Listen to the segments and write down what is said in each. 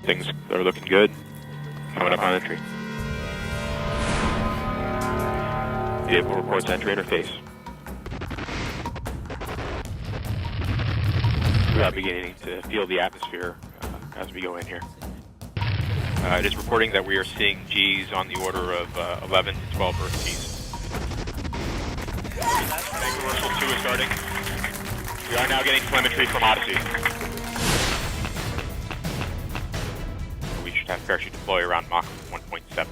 Things are looking good. Coming up on entry. Vehicle reports entry interface. We are beginning to feel the atmosphere as we go in here. It is reporting that we are seeing G's on the order of 11 to 12 Earth G's. Tank reversal 2 is starting. We are now getting telemetry from Odyssey. We should have parachute deploy around Mach 1.7.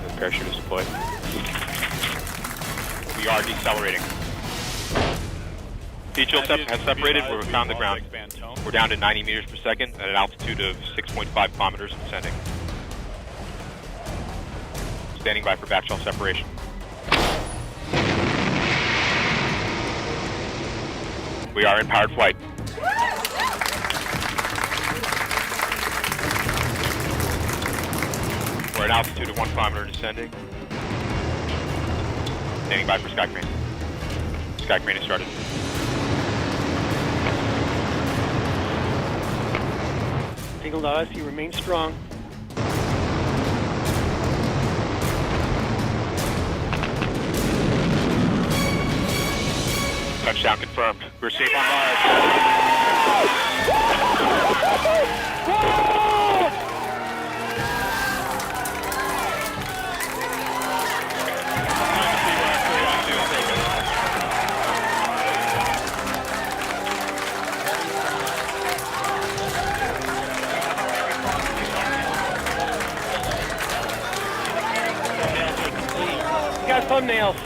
The parachute is deployed. We are decelerating. Heat shield has separated. We're found the ground. We're down to 90 meters per second at an altitude of 6.5 kilometers descending. Standing by for backshell separation. We are in powered flight. We're at an altitude of 1 kilometer descending. Standing by for sky crane. Sky crane has started. Signal to us, you remain strong. Touchdown confirmed. We're safe on Mars. Got thumbnails.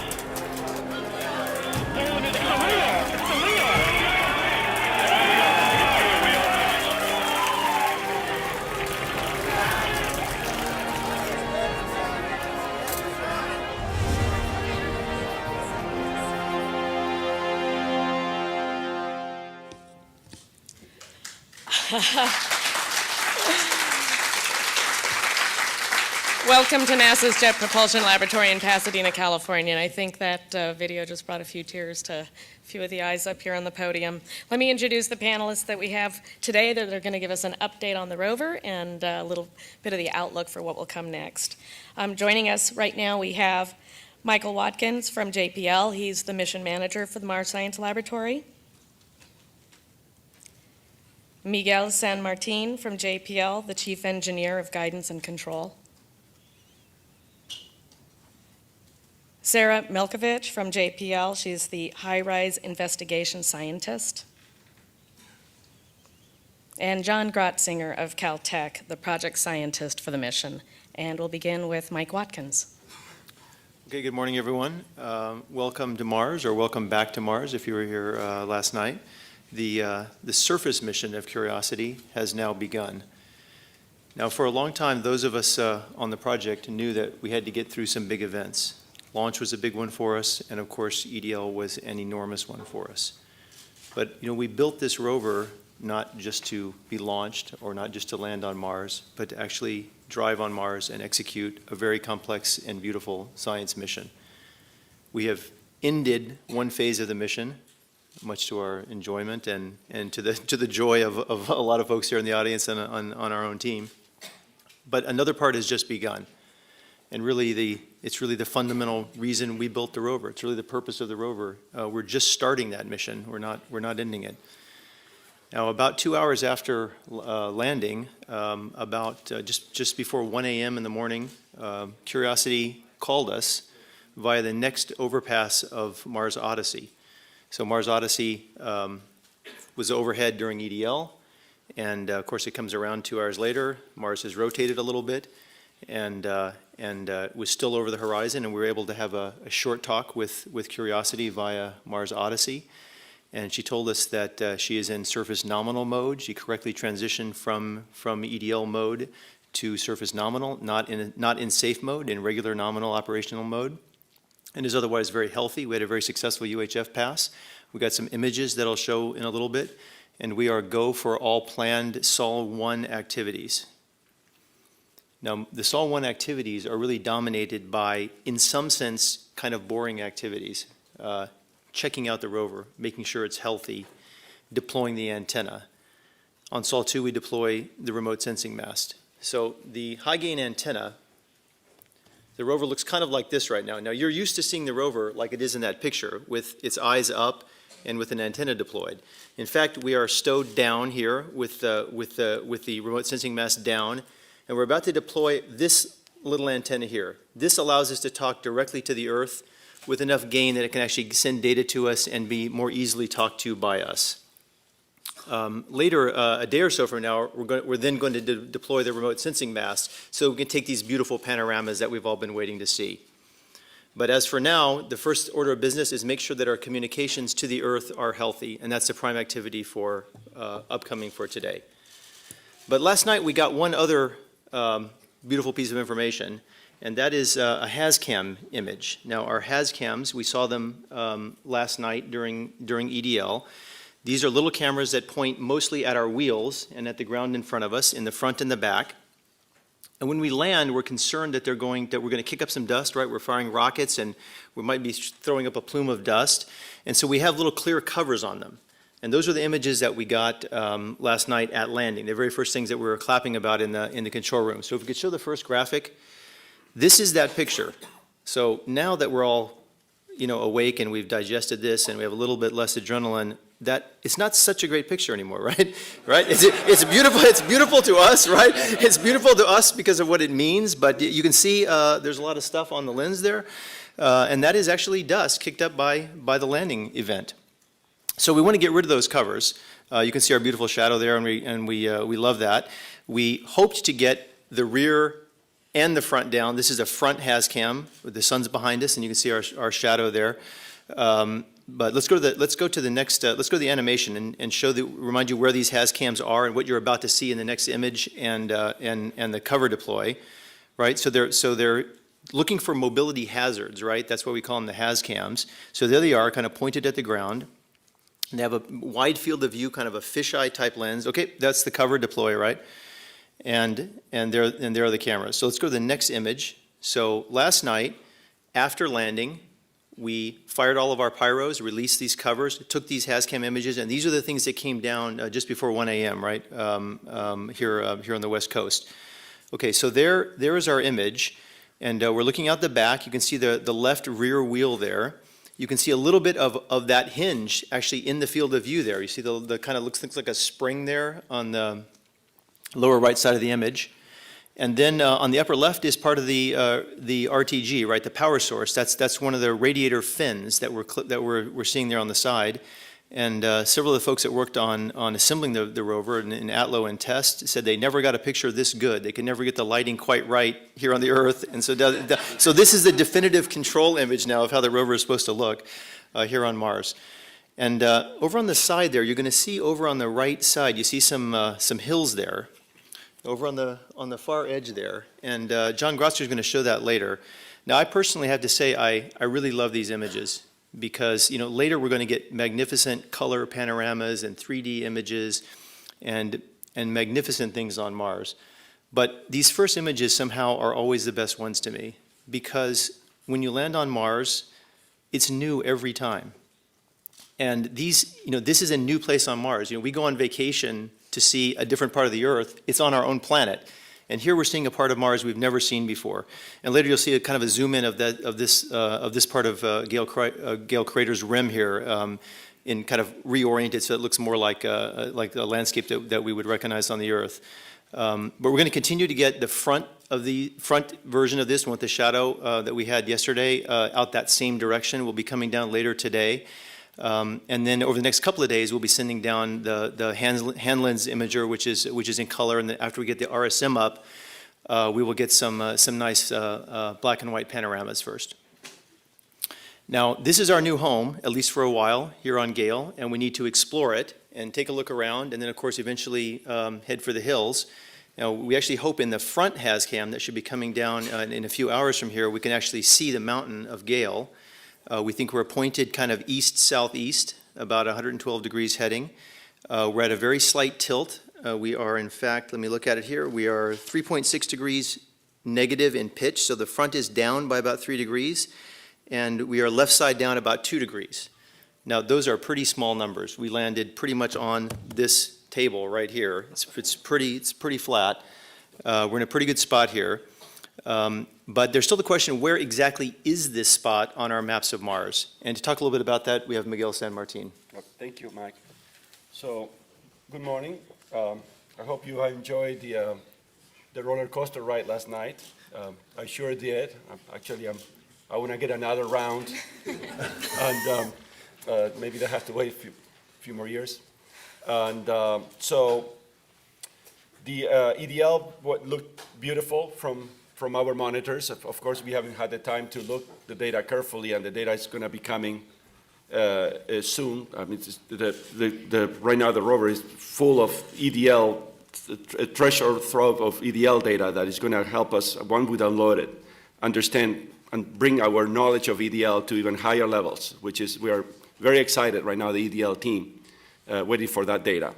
Welcome to NASA's Jet Propulsion Laboratory in Pasadena, California. And I think that video just brought a few tears to a few of the eyes up here on the podium. Let me introduce the panelists that we have today. They're going to give us an update on the rover and a little bit of the outlook for what will come next. Joining us right now, we have Michael Watkins from JPL. He's the mission manager for the Mars Science Laboratory. Miguel San Martin from JPL, the chief engineer of guidance and control. Sarah Milkovich from JPL, she's the high-rise investigation scientist. And John Grotzinger of Caltech, the project scientist for the mission. And we'll begin with Mike Watkins. Okay, good morning, everyone. Welcome to Mars, or welcome back to Mars if you were here last night. The surface mission of Curiosity has now begun. Now, for a long time, those of us on the project knew that we had to get through some big events. Launch was a big one for us, and of course, EDL was an enormous one for us. But we built this rover not just to be launched or not just to land on Mars, but to actually drive on Mars and execute a very complex and beautiful science mission. We have ended one phase of the mission, much to our enjoyment and to the joy of a lot of folks here in the audience and on our own team. But another part has just begun. And really, it's really the fundamental reason we built the rover. It's really the purpose of the rover. We're just starting that mission. We're not ending it. Now, about 2 hours after landing, just before 1 a.m. in the morning, Curiosity called us via the next overpass of Mars Odyssey. So Mars Odyssey was overhead during EDL, and of course it comes around 2 hours later. Mars has rotated a little bit, and was still over the horizon, and we were able to have a short talk with Curiosity via Mars Odyssey. And she told us that she is in surface nominal mode. She correctly transitioned from EDL mode to surface nominal, not in safe mode, in regular nominal operational mode, and is otherwise very healthy. We had a very successful UHF pass. We got some images that I'll show in a little bit, and we are go for all planned SOL-1 activities. Now, the SOL-1 activities are really dominated by, in some sense, kind of boring activities. Checking out the rover, making sure it's healthy, deploying the antenna. On Sol 2, we deploy the remote sensing mast. So the high-gain antenna, the rover looks kind of like this right now. Now, you're used to seeing the rover like it is in that picture, with its eyes up and with an antenna deployed. In fact, we are stowed down here with the remote sensing mast down, and we're about to deploy this little antenna here. This allows us to talk directly to the Earth with enough gain that it can actually send data to us and be more easily talked to by us. Later, a day or so from now, we're then going to deploy the remote sensing mast so we can take these beautiful panoramas that we've all been waiting to see. But as for now, the first order of business is make sure that our communications to the Earth are healthy, and that's the prime activity for upcoming for today. But last night we got one other beautiful piece of information, and that is a HazCam image. Now, our HazCams, we saw them last night during EDL. These are little cameras that point mostly at our wheels and at the ground in front of us, in the front and the back. And when we land, we're concerned that we're going to kick up some dust, right? We're firing rockets and we might be throwing up a plume of dust. And so we have little clear covers on them. And those are the images that we got last night at landing, the very first things that we were clapping about in the control room. So if we could show the first graphic, this is that picture. So now that we're all, awake and we've digested this and we have a little bit less adrenaline, that it's not such a great picture anymore, right? Right? It's beautiful. It's beautiful to us, right? It's beautiful to us because of what it means. But you can see there's a lot of stuff on the lens there, and that is actually dust kicked up by the landing event. So we want to get rid of those covers. You can see our beautiful shadow there, and we love that. We hoped to get the rear and the front down. This is a front HazCam. The sun's behind us, and you can see our shadow there. But let's go to the animation and remind you where these HazCams are and what you're about to see in the next image and the cover deploy, right? So they're looking for mobility hazards, right? That's what we call them, the HazCams. So there they are, kind of pointed at the ground. And they have a wide field of view, kind of a fisheye type lens. Okay, that's the cover deploy, right? And there are the cameras. So let's go to the next image. So last night, after landing, we fired all of our pyros, released these covers, took these HazCam images, and these are the things that came down just before 1 a.m., right, here on the West Coast. Okay, so there is our image, and we're looking out the back. You can see the left rear wheel there. You can see a little bit of that hinge actually in the field of view there. You see the kind of looks like a spring there on the lower right side of the image. And then on the upper left is part of the RTG, right, the power source. That's one of the radiator fins that we're seeing there on the side. And several of the folks that worked on assembling the rover in Atlo and test said they never got a picture this good. They could never get the lighting quite right here on the Earth. And so this is the definitive control image now of how the rover is supposed to look here on Mars. And over on the side there, you're going to see over on the right side, you see some hills there. Over on the far edge there, and John Grosser is going to show that later. Now, I personally have to say I really love these images because later we're going to get magnificent color panoramas and 3D images, and magnificent things on Mars. But these first images somehow are always the best ones to me because when you land on Mars, it's new every time. And this is a new place on Mars. We go on vacation to see a different part of the Earth. It's on our own planet. And here we're seeing a part of Mars we've never seen before. And later you'll see a kind of a zoom in of this part of Gale Crater's rim here in kind of reoriented so it looks more like a landscape that we would recognize on the Earth. But we're going to continue to get the front version of this one with the shadow that we had yesterday out that same direction. We'll be coming down later today. And then over the next couple of days, we'll be sending down the hand lens imager, which is in color. And then after we get the RSM up, we will get some nice black and white panoramas first. Now, this is our new home, at least for a while, here on Gale, and we need to explore it and take a look around, and then, of course, eventually head for the hills. Now, we actually hope in the front HazCam that should be coming down in a few hours from here, we can actually see the mountain of Gale. We think we're pointed kind of east-southeast, about 112 degrees heading. We're at a very slight tilt. We are, in fact, let me look at it here. We are 3.6 degrees negative in pitch, so the front is down by about 3 degrees, and we are left side down about 2 degrees. Now, those are pretty small numbers. We landed pretty much on this table right here. It's pretty flat. We're in a pretty good spot here. But there's still the question, where exactly is this spot on our maps of Mars? And to talk a little bit about that, we have Miguel San Martin. Thank you, Mike. So, good morning. I hope you enjoyed the roller coaster ride last night. I sure did. I want to get another round, and maybe they have to wait a few more years. And so the EDL looked beautiful from our monitors. Of course, we haven't had the time to look the data carefully, and the data is going to be coming soon. I mean, right now the rover is full of EDL, a treasure trove of EDL data that is going to help us, once we download it, understand and bring our knowledge of EDL to even higher levels, which is, we are very excited right now, the EDL team, waiting for that data.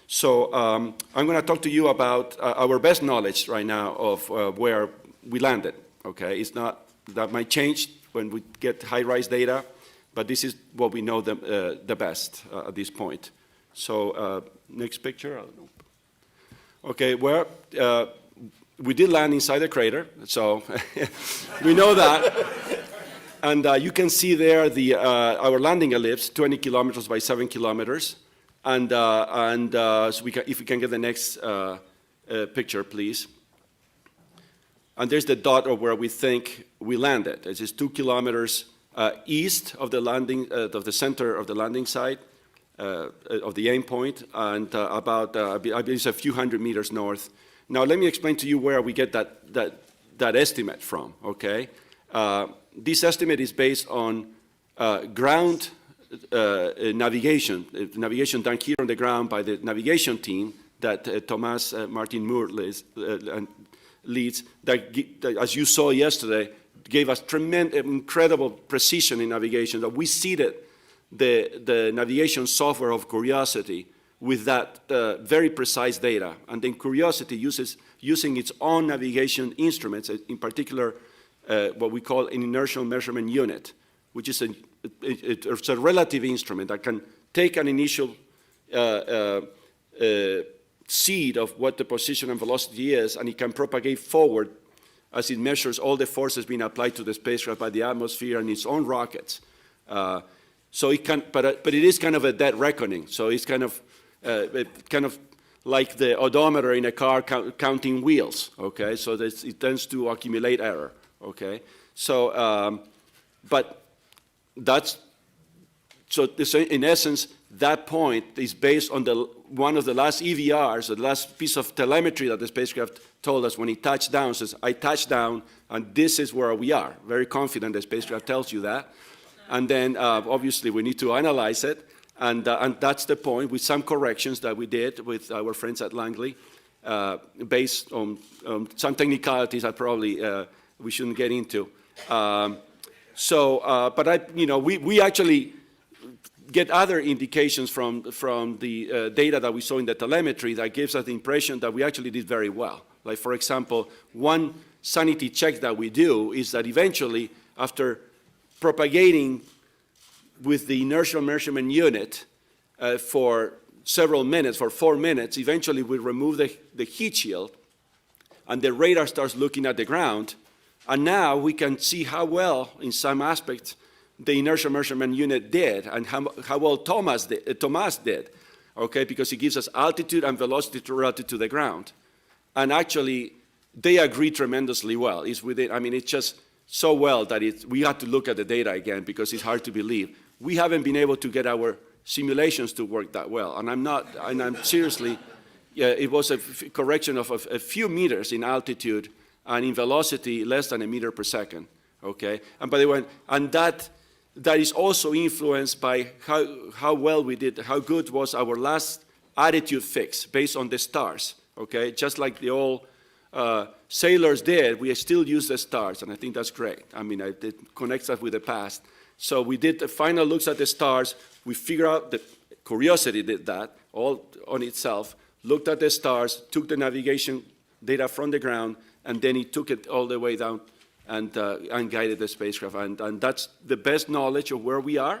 So I'm going to talk to you about our best knowledge right now of where we landed, okay? It's not, that might change when we get high-rise data, but this is what we know the best at this point. So next picture. Okay, well, we did land inside the crater, so we know that. And you can see there our landing ellipse, 20 kilometers by 7 kilometers. And so if we can get the next picture, please. And there's the dot of where we think we landed. This is 2 kilometers east of the landing, of the center of the landing site, of the aim point, and about, I believe it's a few hundred meters north. Now, let me explain to you where we get that estimate from, okay? This estimate is based on ground navigation done here on the ground by the navigation team that Thomas Martin Moore leads, that, as you saw yesterday, gave us incredible precision in navigation, that we seeded the navigation software of Curiosity with that very precise data. And then Curiosity using its own navigation instruments, in particular what we call an inertial measurement unit, which is it's a relative instrument that can take an initial seed of what the position and velocity is, and it can propagate forward as it measures all the forces being applied to the spacecraft by the atmosphere and its own rockets. So it can, but it is kind of a dead reckoning. So it's kind of like the odometer in a car counting wheels. Okay, so it tends to accumulate error. Okay, so but that's so in essence that point is based on one of the last EVRs, the last piece of telemetry that the spacecraft told us when it touched down. Says, I touched down, and this is where we are. Very confident the spacecraft tells you that. And then, obviously, we need to analyze it, and that's the point, with some corrections that we did with our friends at Langley, based on some technicalities that probably we shouldn't get into. But we actually get other indications from the data that we saw in the telemetry that gives us the impression that we actually did very well. Like, for example, one sanity check that we do is that eventually, after propagating with the inertial measurement unit for several minutes, for 4 minutes, eventually we remove the heat shield, and the radar starts looking at the ground, and now we can see how well, in some aspects, the inertial measurement unit did, and how well Thomas did, okay, because it gives us altitude and velocity relative to the ground. And actually, they agree tremendously well. It's within, I mean, it's just so well that we have to look at the data again because it's hard to believe. We haven't been able to get our simulations to work that well, and I'm seriously, yeah, it was a correction of a few meters in altitude and in velocity less than a meter per second, okay? And by the way, and that is also influenced by how well we did, how good was our last attitude fix based on the stars, okay? Just like the old sailors did, we still use the stars, and I think that's great. I mean, it connects us with the past. So we did the final looks at the stars. We figured out that Curiosity did that all on itself, looked at the stars, took the navigation data from the ground, and then he took it all the way down and guided the spacecraft. And that's the best knowledge of where we are.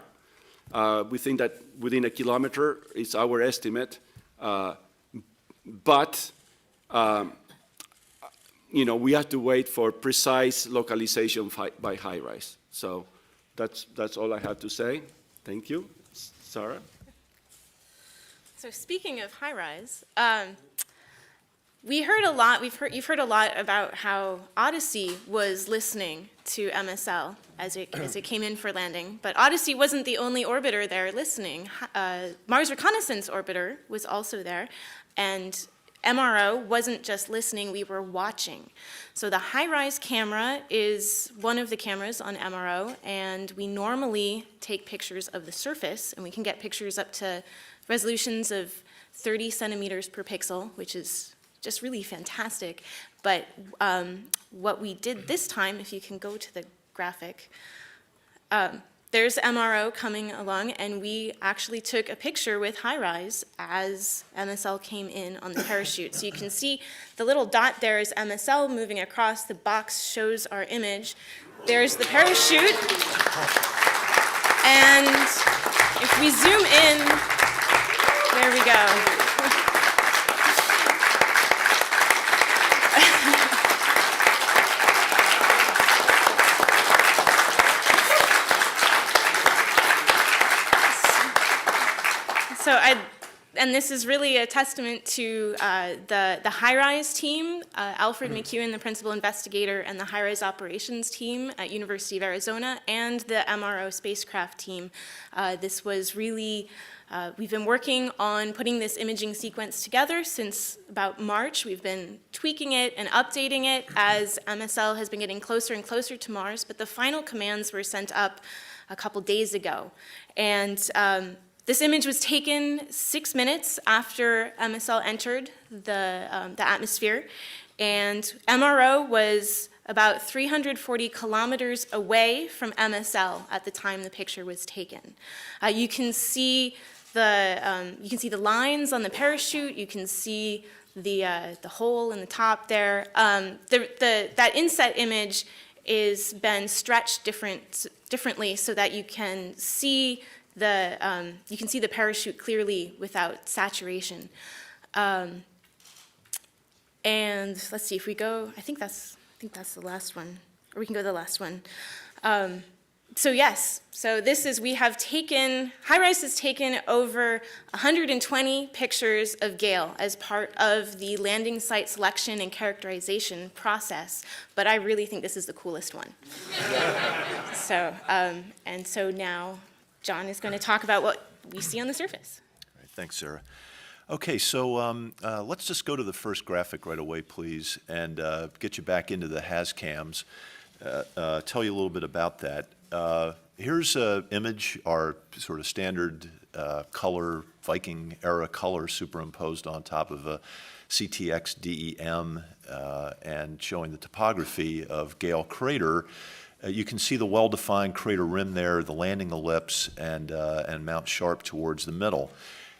We think that within a kilometer is our estimate, but we have to wait for precise localization by HiRISE. So that's all I have to say. Thank you. Sarah? So speaking of HiRISE, we heard a lot, you've heard a lot about how Odyssey was listening to MSL as it came in for landing, but Odyssey wasn't the only orbiter there listening. Mars Reconnaissance Orbiter was also there, and MRO wasn't just listening, we were watching. So the HiRISE camera is one of the cameras on MRO, and we normally take pictures of the surface, and we can get pictures up to resolutions of 30 centimeters per pixel, which is just really fantastic. But what we did this time, if you can go to the graphic, there's MRO coming along, and we actually took a picture with HiRISE as MSL came in on the parachute. So you can see the little dot there is MSL moving across. The box shows our image. There's the parachute. And if we zoom in, there we go. And this is really a testament to the HiRISE team, Alfred McEwen, the principal investigator, and the HiRISE operations team at University of Arizona, and the MRO spacecraft team. This was really, we've been working on putting this imaging sequence together since about March. We've been tweaking it and updating it as MSL has been getting closer and closer to Mars, but the final commands were sent up a couple days ago. And this image was taken 6 minutes after MSL entered the atmosphere, and MRO was about 340 kilometers away from MSL at the time the picture was taken. You can see the lines on the parachute. You can see the hole in the top there. That inset image is been stretched differently so that you can see the parachute clearly without saturation. And let's see if we go. I think that's the last one, or we can go to the last one. So yes, so we have taken, HiRISE has taken over 120 pictures of Gale as part of the landing site selection and characterization process, but I really think this is the coolest one. So now John is going to talk about what we see on the surface. All right, thanks, Sarah. Okay, so let's just go to the first graphic right away, please, and get you back into the HazCams. Tell you a little bit about that. Here's an image, our sort of standard color, Viking era color superimposed on top of a CTX DEM and showing the topography of Gale Crater. You can see the well-defined crater rim there, the landing ellipse, and Mount Sharp towards the middle.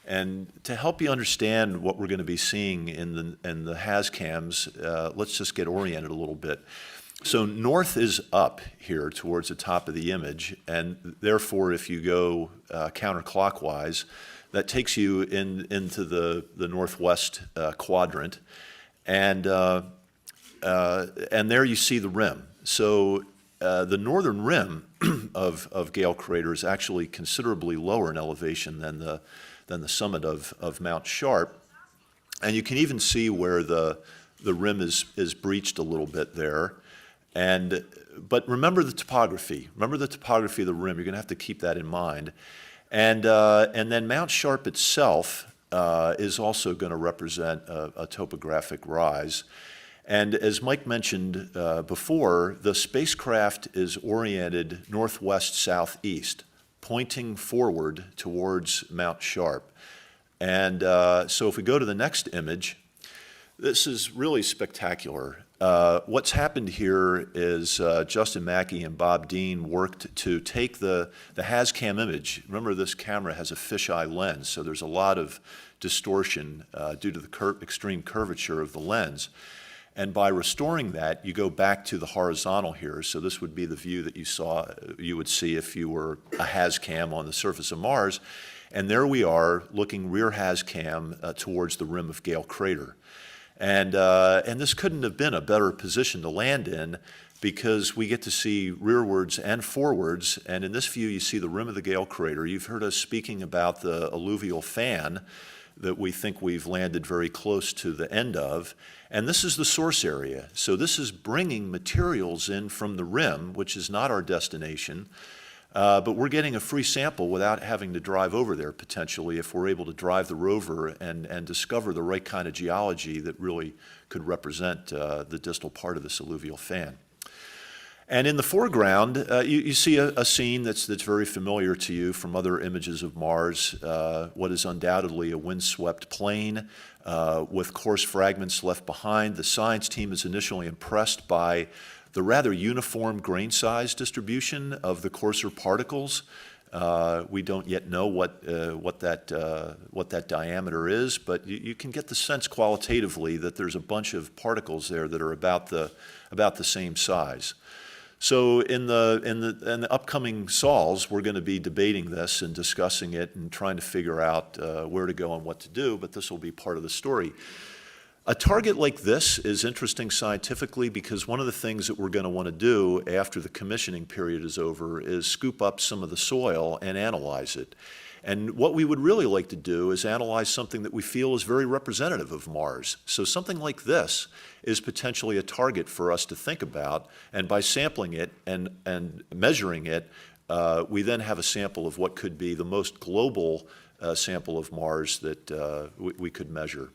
And to help you understand what we're going to be seeing in the HazCams, let's just get oriented a little bit. So north is up here towards the top of the image, and therefore if you go counterclockwise, that takes you into the northwest quadrant, and there you see the rim. So the northern rim of Gale Crater is actually considerably lower in elevation than the summit of Mount Sharp, and you can even see where the rim is breached a little bit there. But remember the topography. Remember the topography of the rim. You're going to have to keep that in mind. And then Mount Sharp itself is also going to represent a topographic rise. And as Mike mentioned before, the spacecraft is oriented northwest-southeast, pointing forward towards Mount Sharp. And so if we go to the next image, this is really spectacular. What's happened here is Justin Mackey and Bob Dean worked to take the HazCam image. Remember, this camera has a fisheye lens, so there's a lot of distortion due to the extreme curvature of the lens. And by restoring that, you go back to the horizontal here. So this would be the view that you would see if you were a HAZ-CAM on the surface of Mars. And there we are, looking rear HAZ-CAM towards the rim of Gale Crater. And this couldn't have been a better position to land in, because we get to see rearwards and forwards. And in this view, you see the rim of the Gale Crater. You've heard us speaking about the alluvial fan that we think we've landed very close to the end of. And this is the source area. So this is bringing materials in from the rim, which is not our destination. But we're getting a free sample without having to drive over there, potentially, if we're able to drive the rover and discover the right kind of geology that really could represent the distal part of this alluvial fan. And in the foreground, you see a scene that's very familiar to you from other images of Mars, what is undoubtedly a windswept plain with coarse fragments left behind. The science team is initially impressed by the rather uniform grain size distribution of the coarser particles. We don't yet know what that diameter is, but you can get the sense qualitatively that there's a bunch of particles there that are about the same size. So in the upcoming sols, we're going to be debating this and discussing it and trying to figure out where to go and what to do, but this will be part of the story. A target like this is interesting scientifically because one of the things that we're going to want to do after the commissioning period is over is scoop up some of the soil and analyze it. And what we would really like to do is analyze something that we feel is very representative of Mars. So something like this is potentially a target for us to think about, and by sampling it and measuring it, we then have a sample of what could be the most global sample of Mars that we could measure.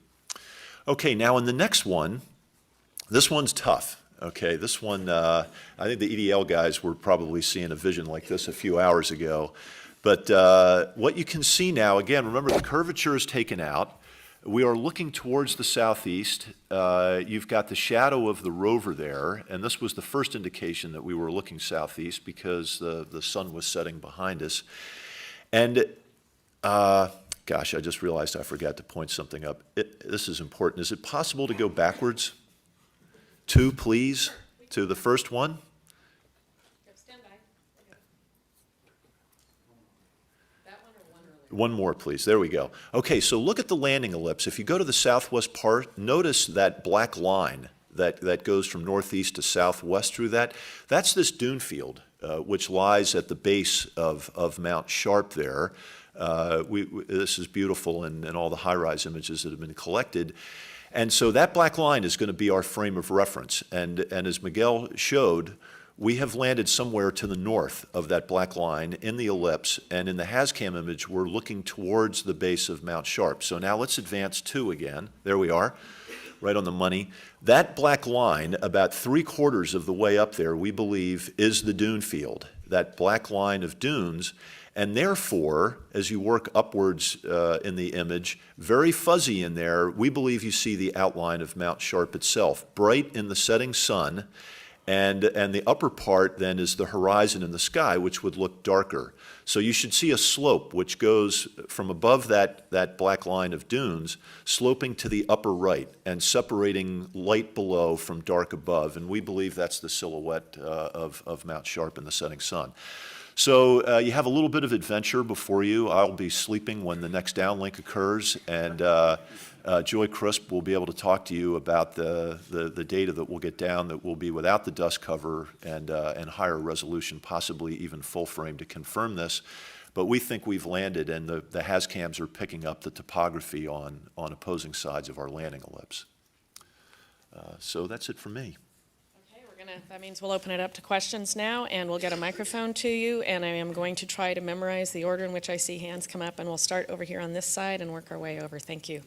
Okay, now in the next one, this one's tough. Okay, this one, I think the EDL guys were probably seeing a vision like this a few hours ago. But what you can see now, again, remember the curvature is taken out. We are looking towards the southeast. You've got the shadow of the rover there, and this was the first indication that we were looking southeast because the sun was setting behind us. And gosh, I just realized I forgot to point something up. This is important. Is it possible to go backwards? 2, please, to the first one. Stand by. That one or one earlier? One more, please. There we go. Okay, so look at the landing ellipse. If you go to the southwest part, notice that black line that goes from northeast to southwest through that. That's this dune field, which lies at the base of Mount Sharp there. This is beautiful in all the high-rise images that have been collected. And so that black line is going to be our frame of reference. And as Miguel showed, we have landed somewhere to the north of that black line in the ellipse. And in the HAZ-CAM image, we're looking towards the base of Mount Sharp. So now let's advance 2 again. There we are, right on the money. That black line, about 3/4 of the way up there, we believe, is the dune field, that black line of dunes. And therefore, as you work upwards in the image, very fuzzy in there, we believe you see the outline of Mount Sharp itself, bright in the setting sun, and the upper part then is the horizon in the sky, which would look darker. So you should see a slope which goes from above that black line of dunes, sloping to the upper right and separating light below from dark above, and we believe that's the silhouette of Mount Sharp in the setting sun. So you have a little bit of adventure before you. I'll be sleeping when the next downlink occurs, and Joy Crisp will be able to talk to you about the data that we'll get down that will be without the dust cover and higher resolution, possibly even full frame to confirm this. But we think we've landed, and the HAZ-CAMs are picking up the topography on opposing sides of our landing ellipse. So that's it for me. That means we'll open it up to questions now, and we'll get a microphone to you, and I am going to try to memorize the order in which I see hands come up, and we'll start over here on this side and work our way over. Thank you.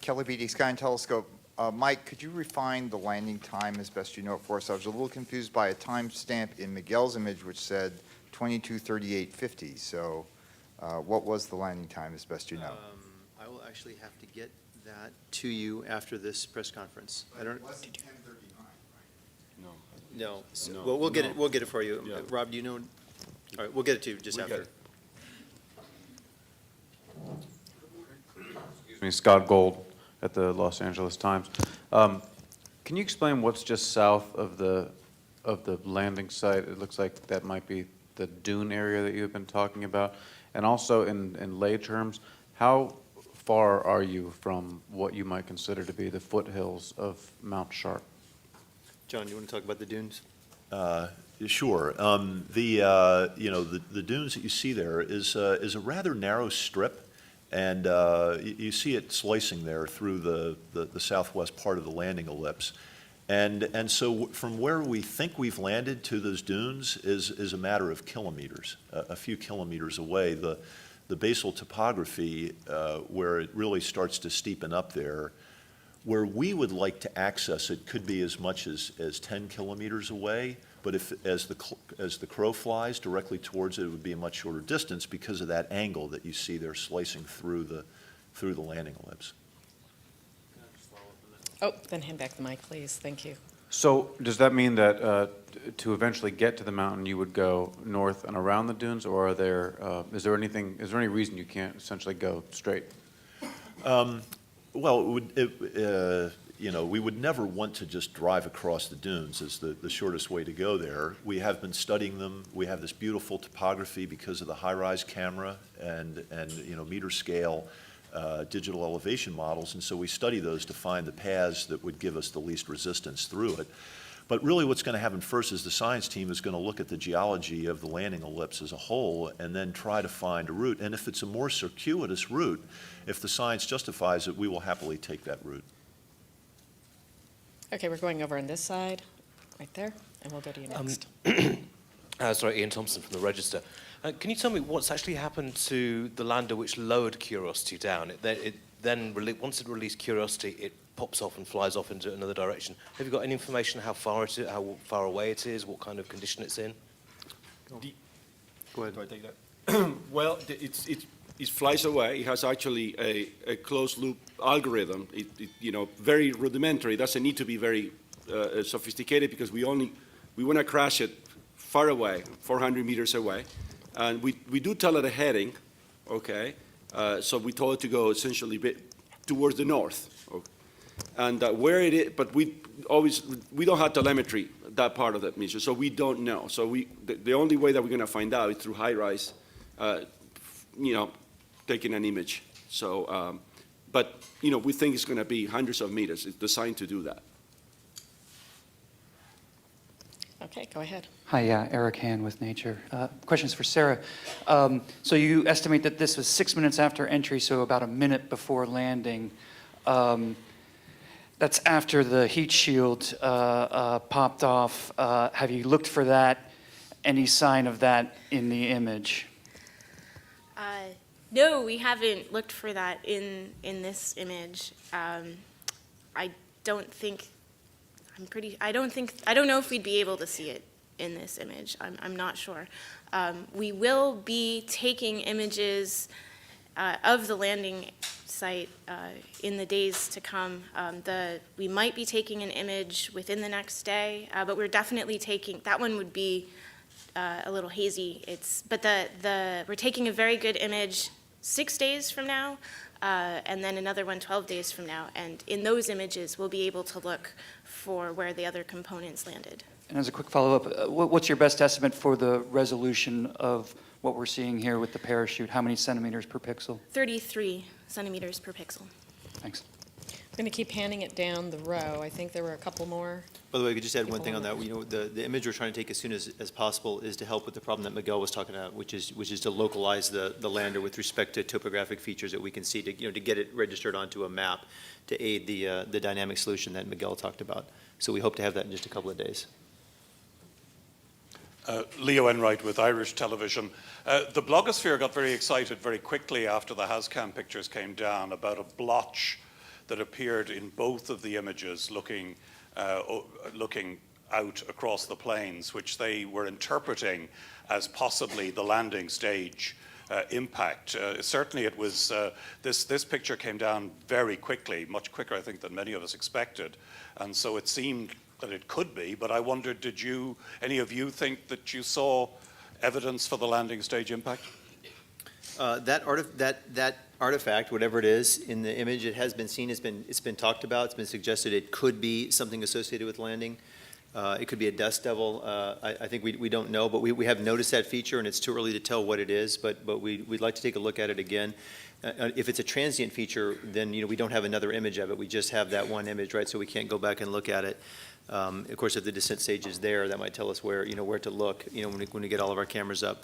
Kelly Beatty, Sky and Telescope. Mike, could you refine the landing time as best you know it for us? I was a little confused by a timestamp in Miguel's image which said 22:38:50. So what was the landing time as best you know? I will actually have to get that to you after this press conference. I don't. No. So, No. well, we'll get No. it. We'll get it for you. Yeah. Rob, do you know? All right, we'll get it to you just after. Excuse me, Scott Gold at the Los Angeles Times. Can you explain what's just south of the landing site? It looks like that might be the dune area that you've been talking about. And also in lay terms, how far are you from what you might consider to be the foothills of Mount Sharp? John, you want to talk about the dunes? Sure. The dunes that you see there is a rather narrow strip, and you see it slicing there through the southwest part of the landing ellipse. And so from where we think we've landed to those dunes is a matter of kilometers, a few kilometers away. The basal topography, where it really starts to steepen up there, where we would like to access it could be as much as 10 kilometers away, but as the crow flies directly towards it, it would be a much shorter distance because of that angle that you see there slicing through the landing ellipse. Oh, then hand back the mic, please. Thank you. So does that mean that to eventually get to the mountain, you would go north and around the dunes, or is there any reason you can't essentially go straight? Well, we would never want to just drive across the dunes as the shortest way to go there. We have been studying them. We have this beautiful topography because of the high-rise camera and meter scale digital elevation models, and so we study those to find the paths that would give us the least resistance through it. But really what's going to happen first is the science team is going to look at the geology of the landing ellipse as a whole and then try to find a route. And if it's a more circuitous route, if the science justifies it, we will happily take that route. Okay, we're going over on this side, right there, and we'll go to you next. Sorry, Ian Thompson from the Register. Can you tell me what's actually happened to the lander which lowered Curiosity down? Once it released Curiosity, it pops off and flies off into another direction. Have you got any information how far away it is, what kind of condition it's in? Go ahead. Do I take that? Well, it flies away. It has actually a closed loop algorithm. Very rudimentary. It doesn't need to be very sophisticated because we want to crash it far away, 400 meters away. And we do tell it a heading, okay? So we told it to go essentially towards the north. Okay? And where it is, but we don't have telemetry, that part of that mission, so we don't know. So the only way that we're going to find out is through high-rise, taking an image. So, but we think it's going to be hundreds of meters. It's designed to do that. Okay, go ahead. Hi, Eric Han with Nature. Questions for Sarah. So you estimate that this was 6 minutes after entry, so about a minute before landing. That's after the heat shield popped off. Have you looked for that? Any sign of that in the image? No, we haven't looked for that in this image. I don't know if we'd be able to see it in this image. I'm not sure. We will be taking images of the landing site in the days to come. We might be taking an image within the next day, but we're definitely taking, that one would be a little hazy. But we're taking a very good image 6 days from now, and then another one 12 days from now. And in those images, we'll be able to look for where the other components landed. And as a quick follow-up, what's your best estimate for the resolution of what we're seeing here with the parachute? How many centimeters per pixel? 33 centimeters per pixel. Thanks. I'm going to keep handing it down the row. I think there were a couple more. By the way, I could just add one thing on that. The image we're trying to take as soon as possible is to help with the problem that Miguel was talking about, which is to localize the lander with respect to topographic features that we can see to get it registered onto a map to aid the dynamic solution that Miguel talked about. So we hope to have that in just a couple of days. Leo Enright with Irish Television. The blogosphere got very excited very quickly after the Hazcam pictures came down about a blotch that appeared in both of the images looking out across the plains, which they were interpreting as possibly the landing stage impact. Certainly it was, this picture came down very quickly, much quicker I think than many of us expected, and so it seemed that it could be, but I wondered, did any of you think that you saw evidence for the landing stage impact? That artifact, whatever it is, in the image. It has been seen, it's been talked about, it's been suggested it could be something associated with landing. It could be a dust devil. I think we don't know, but we have noticed that feature, and it's too early to tell what it is, but we'd like to take a look at it again. If it's a transient feature, then we don't have another image of it. We just have that one image, right? So we can't go back and look at it. Of course, if the descent stage is there, that might tell us where to look. When we get all of our cameras up.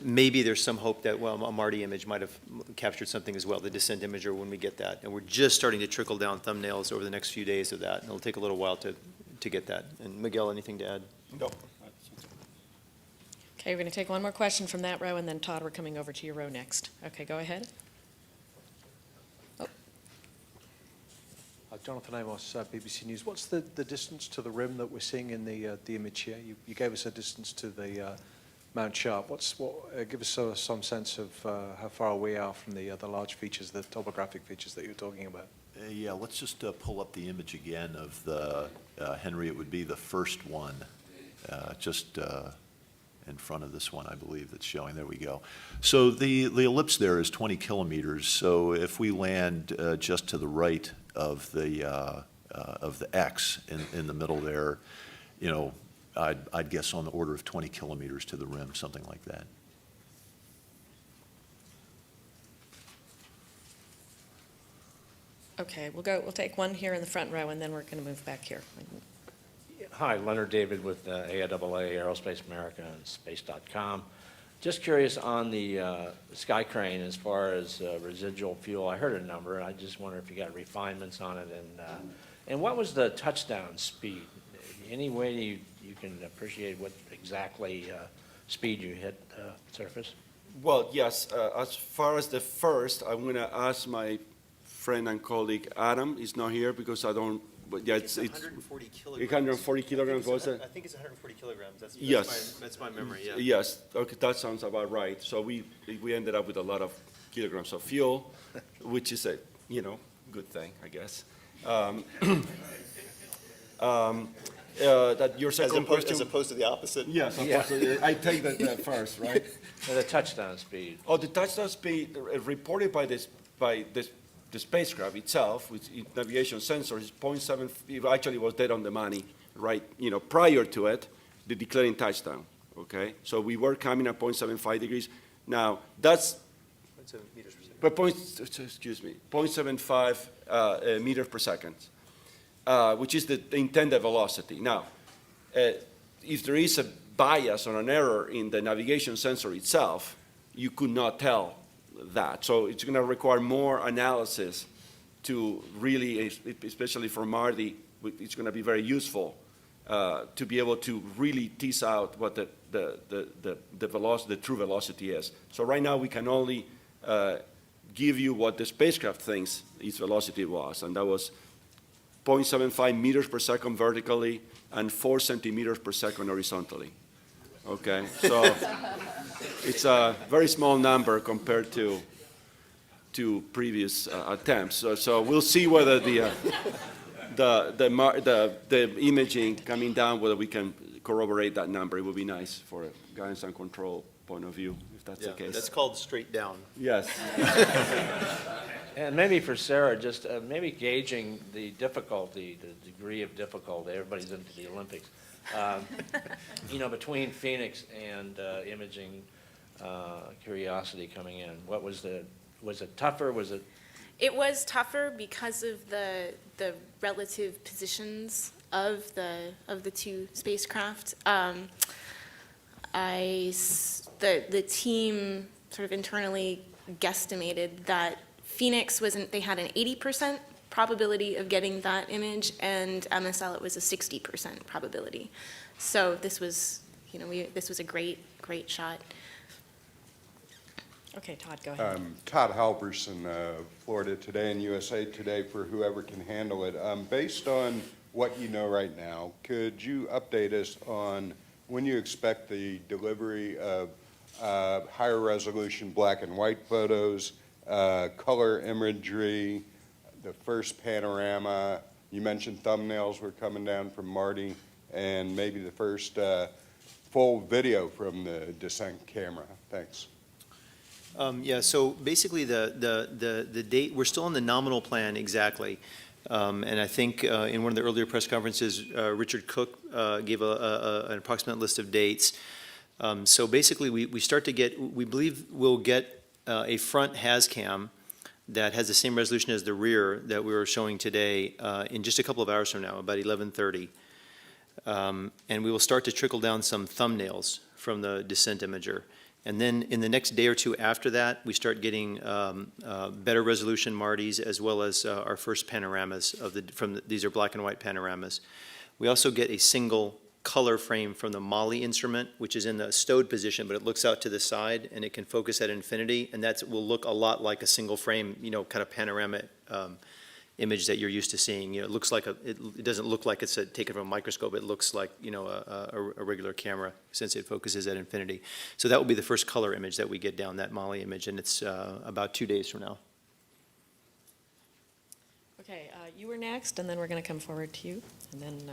Maybe there's some hope that a Marty image might have captured something as well, the descent imager, when we get that. And we're just starting to trickle down thumbnails over the next few days of that, and it'll take a little while to get that. And Miguel, anything to add? No. Okay, we're going to take one more question from that row, and then Todd, we're coming over to your row next. Okay, go ahead. Jonathan Amos, BBC News. What's the distance to the rim that we're seeing in the image here? You gave us a distance to the Mount Sharp. Give us some sense of how far we are from the large features, the topographic features that you're talking about. Yeah, let's just pull up the image again of the, Henry, it would be the first one, just in front of this one, I believe, that's showing. There we go. So the ellipse there is 20 kilometers. So if we land just to the right of the X in the middle there, I'd guess on the order of 20 kilometers to the rim, something like that. Okay, we'll take one here in the front row, and then we're going to move back here. Hi, Leonard David with AIAA, Aerospace America, and Space.com. Just curious on the Sky Crane as far as residual fuel. I heard a number. I just wonder if you got refinements on it. And what was the touchdown speed? Any way you can appreciate what exactly speed you hit surface? Well, yes. As far as the first, I'm going to ask my friend and colleague Adam. He's not here because I don't. But yeah, it's 140 kilograms. 140 kilograms, was it? I think it's 140 kilograms. That's my memory, yeah. Yes, okay, that sounds about right. So we ended up with a lot of kilograms of fuel, which is a, good thing, I guess. That your second question. As opposed to the opposite? Yes, I take that first, right? The touchdown speed. Oh, the touchdown speed reported by the spacecraft itself, with its navigation sensor, is 0.7. It actually was dead on the money, right? Prior to it, the declaring touchdown. Okay, so we were coming at 0.75 degrees. Now that's 0.7 meters per second. 0.75 meters per second, which is the intended velocity. Now, if there is a bias or an error in the navigation sensor itself, you could not tell that. So it's going to require more analysis to really, especially for Marty, it's going to be very useful to be able to really tease out what the velocity, the true velocity is. So right now we can only give you what the spacecraft thinks its velocity was, and that was 0.75 meters per second vertically and 4 centimeters per second horizontally. Okay, so it's a very small number compared to previous attempts. So we'll see whether the imaging coming down, whether we can corroborate that number. It would be nice for a guidance and control point of view, if that's the case. That's called straight down. Yes. And maybe for Sarah, just maybe gauging the difficulty, the degree of difficulty. Everybody's into the Olympics. Between Phoenix and imaging Curiosity coming in, was it tougher? It was tougher because of the relative positions of the two spacecraft. The team sort of internally guesstimated that Phoenix they had an 80% probability of getting that image, and MSL it was a 60% probability. So this was, this was a great shot. Okay, Todd, go ahead. Todd Halverson, Florida Today and USA Today, for whoever can handle it. Based on what you know right now, could you update us on when you expect the delivery of higher resolution black and white photos, color imagery, the first panorama? You mentioned thumbnails were coming down from Marty, and maybe the first full video from the descent camera. Thanks. Yeah, so basically the date, we're still on the nominal plan exactly. And I think in one of the earlier press conferences, Richard Cook gave an approximate list of dates. So basically we start to get, we believe we'll get a front has cam that has the same resolution as the rear that we were showing today in just a couple of hours from now, about 11:30. And we will start to trickle down some thumbnails from the descent imager. And then in the next day or two after that, we start getting better resolution Martys as well as our first panoramas these are black and white panoramas. We also get a single color frame from the Molly instrument, which is in the stowed position, but it looks out to the side and it can focus at infinity, and that will look a lot like a single frame, kind of panorama image that you're used to seeing. It looks like it doesn't look like it's taken from a microscope. It looks like a regular camera since it focuses at infinity. So that will be the first color image that we get down, that Molly image, and it's about 2 days from now. Okay, you were next, and then we're going to come forward to you, and then.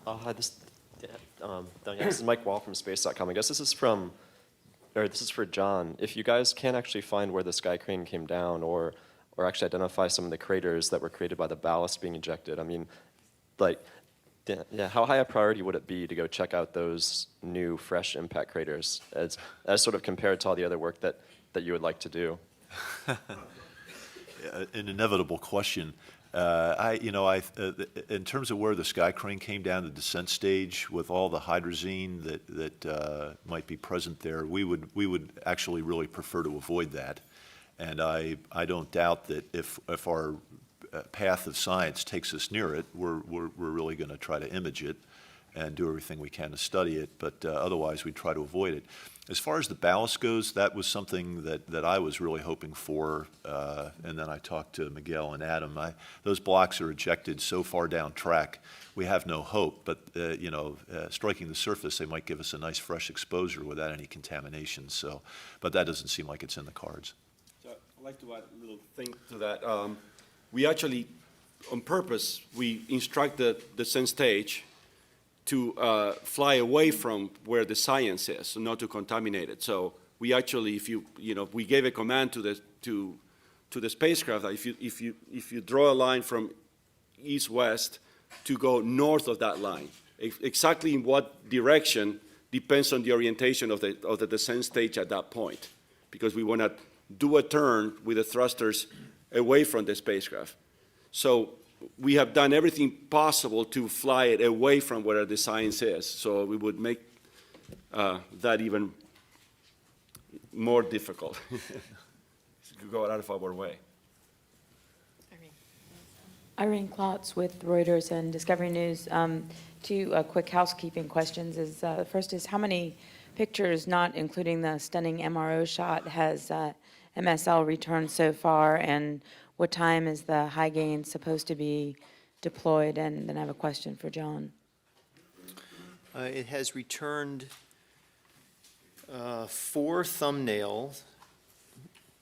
Hi, this is Mike Wall from Space.com. I guess this is for John. If you guys can't actually find where the sky crane came down, or actually identify some of the craters that were created by the ballast being ejected, I mean, how high a priority would it be to go check out those new, fresh impact craters, as sort of compared to all the other work that you would like to do? An inevitable question. In terms of where the sky crane came down the descent stage with all the hydrazine that might be present there, we would actually really prefer to avoid that. And I don't doubt that if our path of science takes us near it, we're really going to try to image it and do everything we can to study it, but otherwise we'd try to avoid it. As far as the ballast goes, that was something that I was really hoping for, and then I talked to Miguel and Adam. Those blocks are ejected so far down track, we have no hope, but striking the surface, they might give us a nice fresh exposure without any contamination, but that doesn't seem like it's in the cards. So I'd like to add a little thing to that. We actually, on purpose, we instruct the descent stage to fly away from where the science is, so not to contaminate it. So we actually, we gave a command to the spacecraft that if you draw a line from east-west to go north of that line, exactly in what direction depends on the orientation of the descent stage at that point, because we want to do a turn with the thrusters away from the spacecraft. So we have done everything possible to fly it away from where the science is. So we would make that even more difficult. To go out of our way. Irene Klotz with Reuters and Discovery News. Two quick housekeeping questions. First is, how many pictures, not including the stunning MRO shot, has MSL returned so far, and what time is the high gain supposed to be deployed? And then I have a question for John. It has returned 4 thumbnails,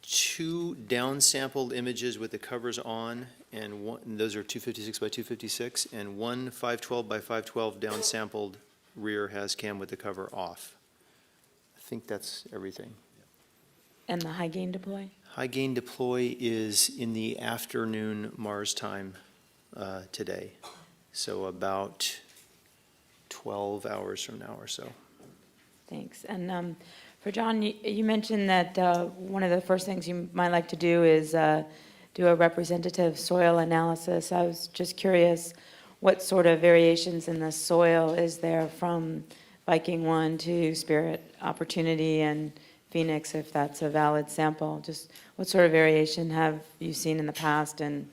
2 downsampled images with the covers on, and those are 256 by 256, and 1 512 by 512 downsampled rear has cam with the cover off. I think that's everything. And the high gain deploy? High gain deploy is in the afternoon Mars time today, so about 12 hours from now or so. Thanks. And for John, you mentioned that one of the first things you might like to do is do a representative soil analysis. I was just curious, what sort of variations in the soil is there from Viking 1 to Spirit, Opportunity, and Phoenix, if that's a valid sample? Just what sort of variation have you seen in the past, and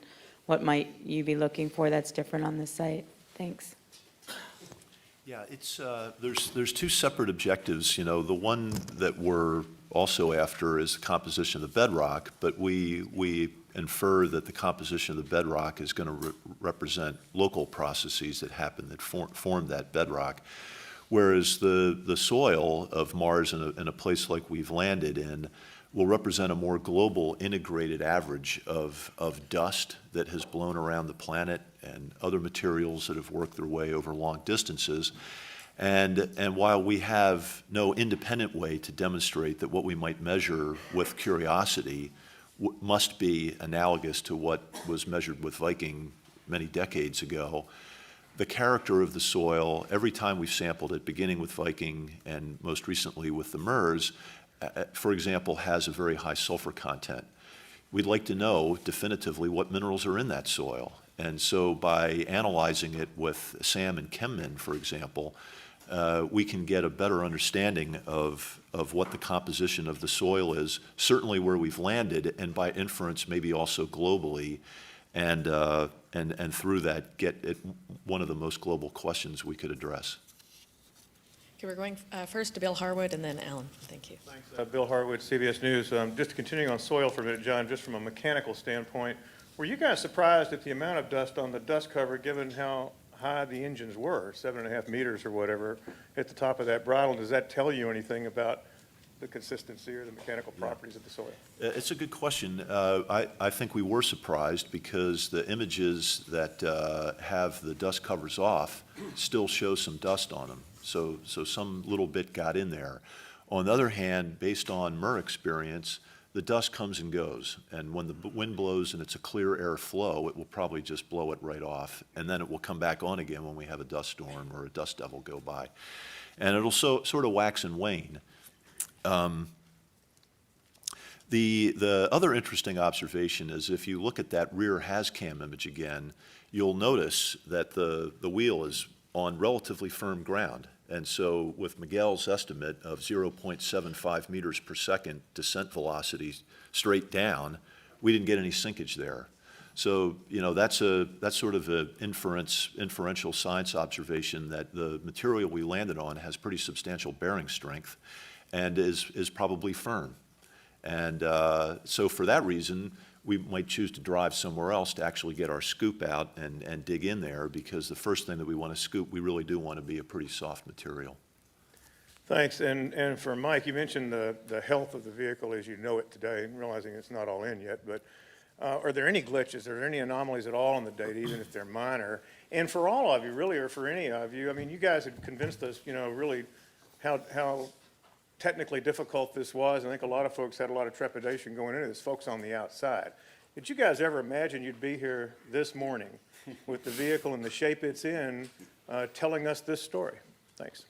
what might you be looking for that's different on this site? Thanks. Yeah, it's there's 2 separate objectives. The one that we're also after is the composition of the bedrock, but we infer that the composition of the bedrock is going to represent local processes that happen that form that bedrock. Whereas the soil of Mars in a place like we've landed in will represent a more global integrated average of dust that has blown around the planet and other materials that have worked their way over long distances. And while we have no independent way to demonstrate that what we might measure with Curiosity must be analogous to what was measured with Viking many decades ago, the character of the soil, every time we've sampled it, beginning with Viking and most recently with the MERS, for example, has a very high sulfur content. We'd like to know definitively what minerals are in that soil. And so by analyzing it with SAM and ChemMin, for example, we can get a better understanding of what the composition of the soil is, certainly where we've landed, and by inference maybe also globally, and through that get at one of the most global questions we could address. Okay, we're going first to Bill Harwood and then Alan. Thank you. Thanks. Bill Harwood, CBS News. Just continuing on soil for a minute, John, just from a mechanical standpoint, were you guys surprised at the amount of dust on the dust cover given how high the engines were, 7.5 meters or whatever, at the top of that bridle? Does that tell you anything about the consistency or the mechanical properties of the soil? It's a good question. I think we were surprised because the images that have the dust covers off still show some dust on them. So some little bit got in there. On the other hand, based on MER experience, the dust comes and goes. And when the wind blows and it's a clear air flow, it will probably just blow it right off. And then it will come back on again when we have a dust storm or a dust devil go by. And it'll sort of wax and wane. The other interesting observation is if you look at that rear HazCam image again, you'll notice that the wheel is on relatively firm ground. And so with Miguel's estimate of 0.75 meters per second descent velocity straight down, we didn't get any sinkage there. So, you know, that's sort of an inferential science observation that the material we landed on has pretty substantial bearing strength and is probably firm. And so for that reason, we might choose to drive somewhere else to actually get our scoop out and dig in there, because the first thing that we want to scoop, we really do want to be a pretty soft material. Thanks. And for Mike, you mentioned the health of the vehicle as you know it today, realizing it's not all in yet, but are there any glitches? Are there any anomalies at all in the data, even if they're minor? And for all of you, really, or for any of you, I mean, you guys had convinced us, you know, really how technically difficult this was. I think a lot of folks had a lot of trepidation going into this, folks on the outside. Did you guys ever imagine you'd be here this morning with the vehicle in the shape it's in, telling us this story? Thanks.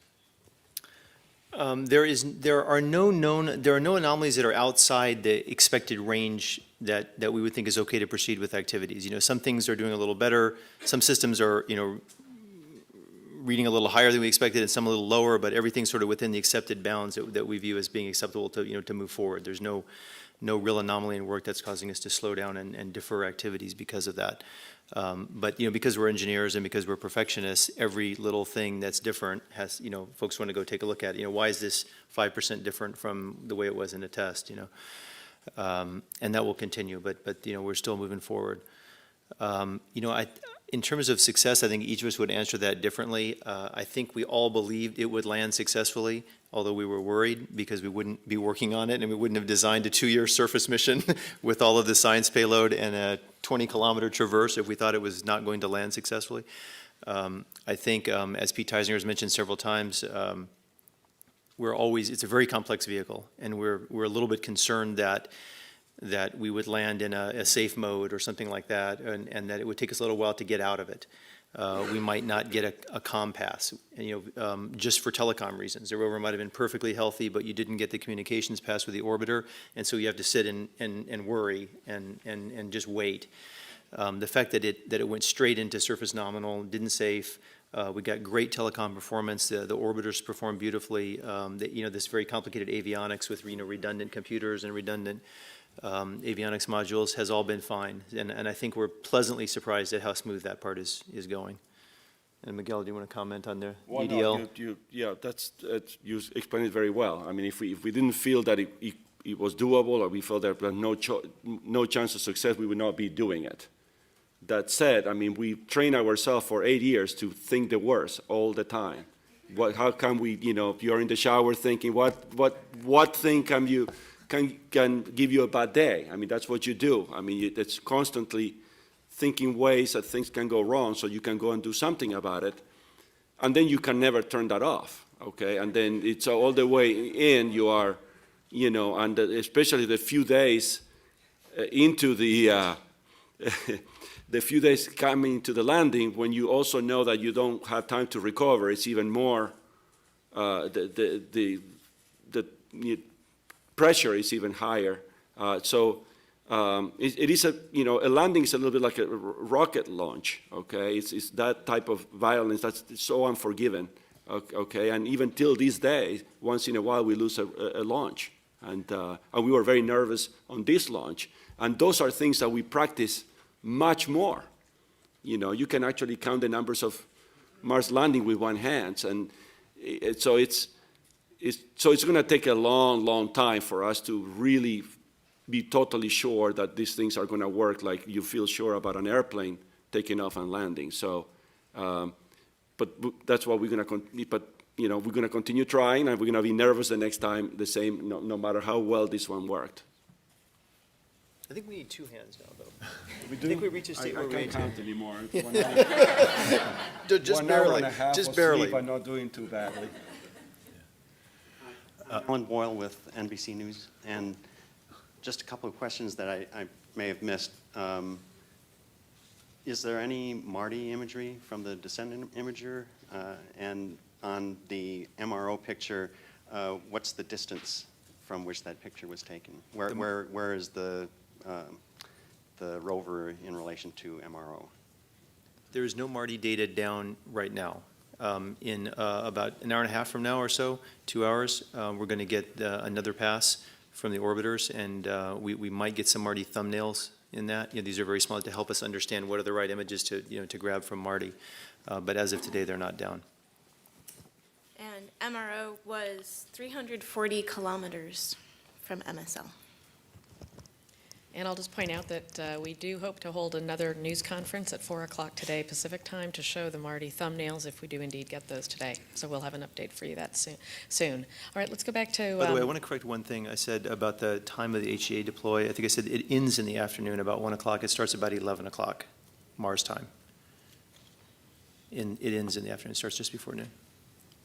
There are no anomalies that are outside the expected range that we would think is okay to proceed with activities. You know, some things are doing a little better. Some systems are, you know, reading a little higher than we expected and some a little lower, but everything's sort of within the accepted bounds that we view as being acceptable to, you know, to move forward. There's no real anomaly in work that's causing us to slow down and defer activities because of that. But, you know, because we're engineers and because we're perfectionists, every little thing that's different has, you know, folks want to go take a look at, you know, why is this 5% different from the way it was in a test, you know? And that will continue, but you know, we're still moving forward. You know, in terms of success, I think each of us would answer that differently. I think we all believed it would land successfully, although we were worried because we wouldn't be working on it and we wouldn't have designed a 2-year surface mission with all of the science payload and a 20-kilometer traverse if we thought it was not going to land successfully. I think, as Pete Teisinger has mentioned several times, it's a very complex vehicle, and we're a little bit concerned that we would land in a safe mode or something like that, and that it would take us a little while to get out of it. We might not get a comm pass, you know, just for telecom reasons. The rover might have been perfectly healthy, but you didn't get the communications pass with the orbiter, and so you have to sit and worry and just wait. The fact that it went straight into surface nominal, didn't safe. We got great telecom performance. The orbiters performed beautifully. You know, this very complicated avionics with, you know, redundant computers and redundant avionics modules has all been fine, and I think we're pleasantly surprised at how smooth that part is going. And Miguel, do you want to comment on the EDL? No, yeah, you explained it very well. I mean, if we didn't feel that it was doable, or we felt there was no chance of success, we would not be doing it. That said, I mean, we trained ourselves for 8 years to think the worst all the time. How can we, you know, if you're in the shower thinking, what thing can give you a bad day? I mean, that's what you do. I mean, it's constantly thinking ways that things can go wrong so you can go and do something about it. and then you can never turn that off, okay? And then it's all the way in, you are, you know, and especially the few days into the, the few days coming to the landing, when you also know that you don't have time to recover, it's even more, the pressure is even higher. It is a, you know, a landing is a little bit like a rocket launch, okay? It's that type of violence that's so unforgiving, okay? And even till this day, once in a while we lose a launch. And we were very nervous on this launch. And those are things that we practice much more. You know, you can actually count the numbers of Mars landing with one hand. And so it's going to take a long, long time for us to really be totally sure that these things are going to work like you feel sure about an airplane taking off and landing. So, but that's what we're going to, but you know, we're going to continue trying, and we're going to be nervous the next time the same, no matter how well this one worked. I think we need two hands now, though. We I think we reached a state where we can't need count to. anymore. Just barely, just barely. I'm not doing too badly. Alan Boyle with NBC News, and just a couple of questions that I may have missed. Is there any Marty imagery from the descent imager? And on the MRO picture, what's the distance from which that picture was taken? Where is the rover in relation to MRO? There is no Marty data down right now. In about an hour and a half from now or so, 2 hours, we're going to get another pass from the orbiters, and we might get some Marty thumbnails in that. You know, these are very small to help us understand what are the right images to, you know, to grab from Marty. But as of today, they're not down. And MRO was 340 kilometers from MSL. And I'll just point out that we do hope to hold another news conference at 4 o'clock today Pacific time to show the Marty thumbnails if we do indeed get those today. So we'll have an update for you that soon. All right, let's go back to... By the way, I want to correct one thing I said about the time of the HEA deploy. I think I said it ends in the afternoon about 1 o'clock. It starts about 11 o'clock Mars time. It ends in the afternoon. It starts just before noon.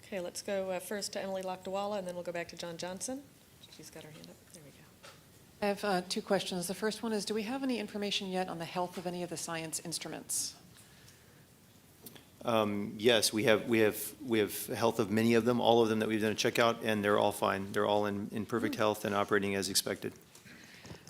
Okay, let's go first to Emily Lakdawala, and then we'll go back to John Johnson. She's got her hand up. There we go. I have two questions. The first one is, do we have any information yet on the health of any of the science instruments? Yes, we have health of many of them, all of them that we've done a checkout, and they're all fine. They're all in perfect health and operating as expected.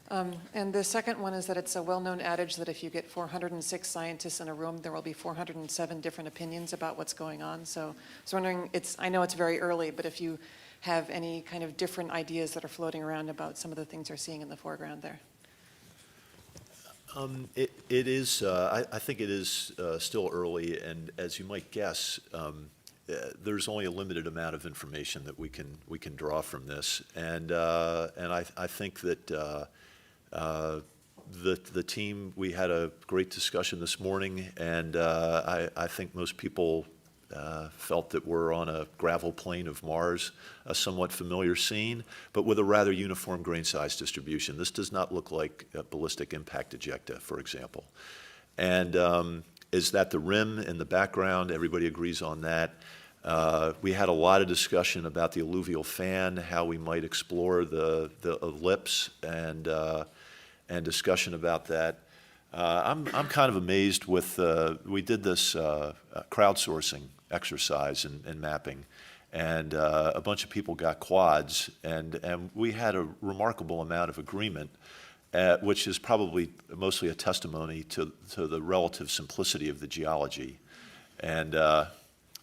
And the second one is that it's a well-known adage that if you get 406 scientists in a room, there will be 407 different opinions about what's going on. So I was wondering, I know it's very early, but if you have any kind of different ideas that are floating around about some of the things you're seeing in the foreground there. It is, I think it is still early, and as you might guess, there's only a limited amount of information that we can draw from this, and I think that the team, we had a great discussion this morning, and I think most people felt that we're on a gravel plain of Mars, a somewhat familiar scene, but with a rather uniform grain size distribution. This does not look like a ballistic impact ejecta, for example. And is that the rim in the background? Everybody agrees on that. We had a lot of discussion about the alluvial fan, how we might explore the ellipse, and discussion about that. I'm kind of amazed with, we did this crowdsourcing exercise and mapping, and a bunch of people got quads, and we had a remarkable amount of agreement, which is probably mostly a testimony to the relative simplicity of the geology. And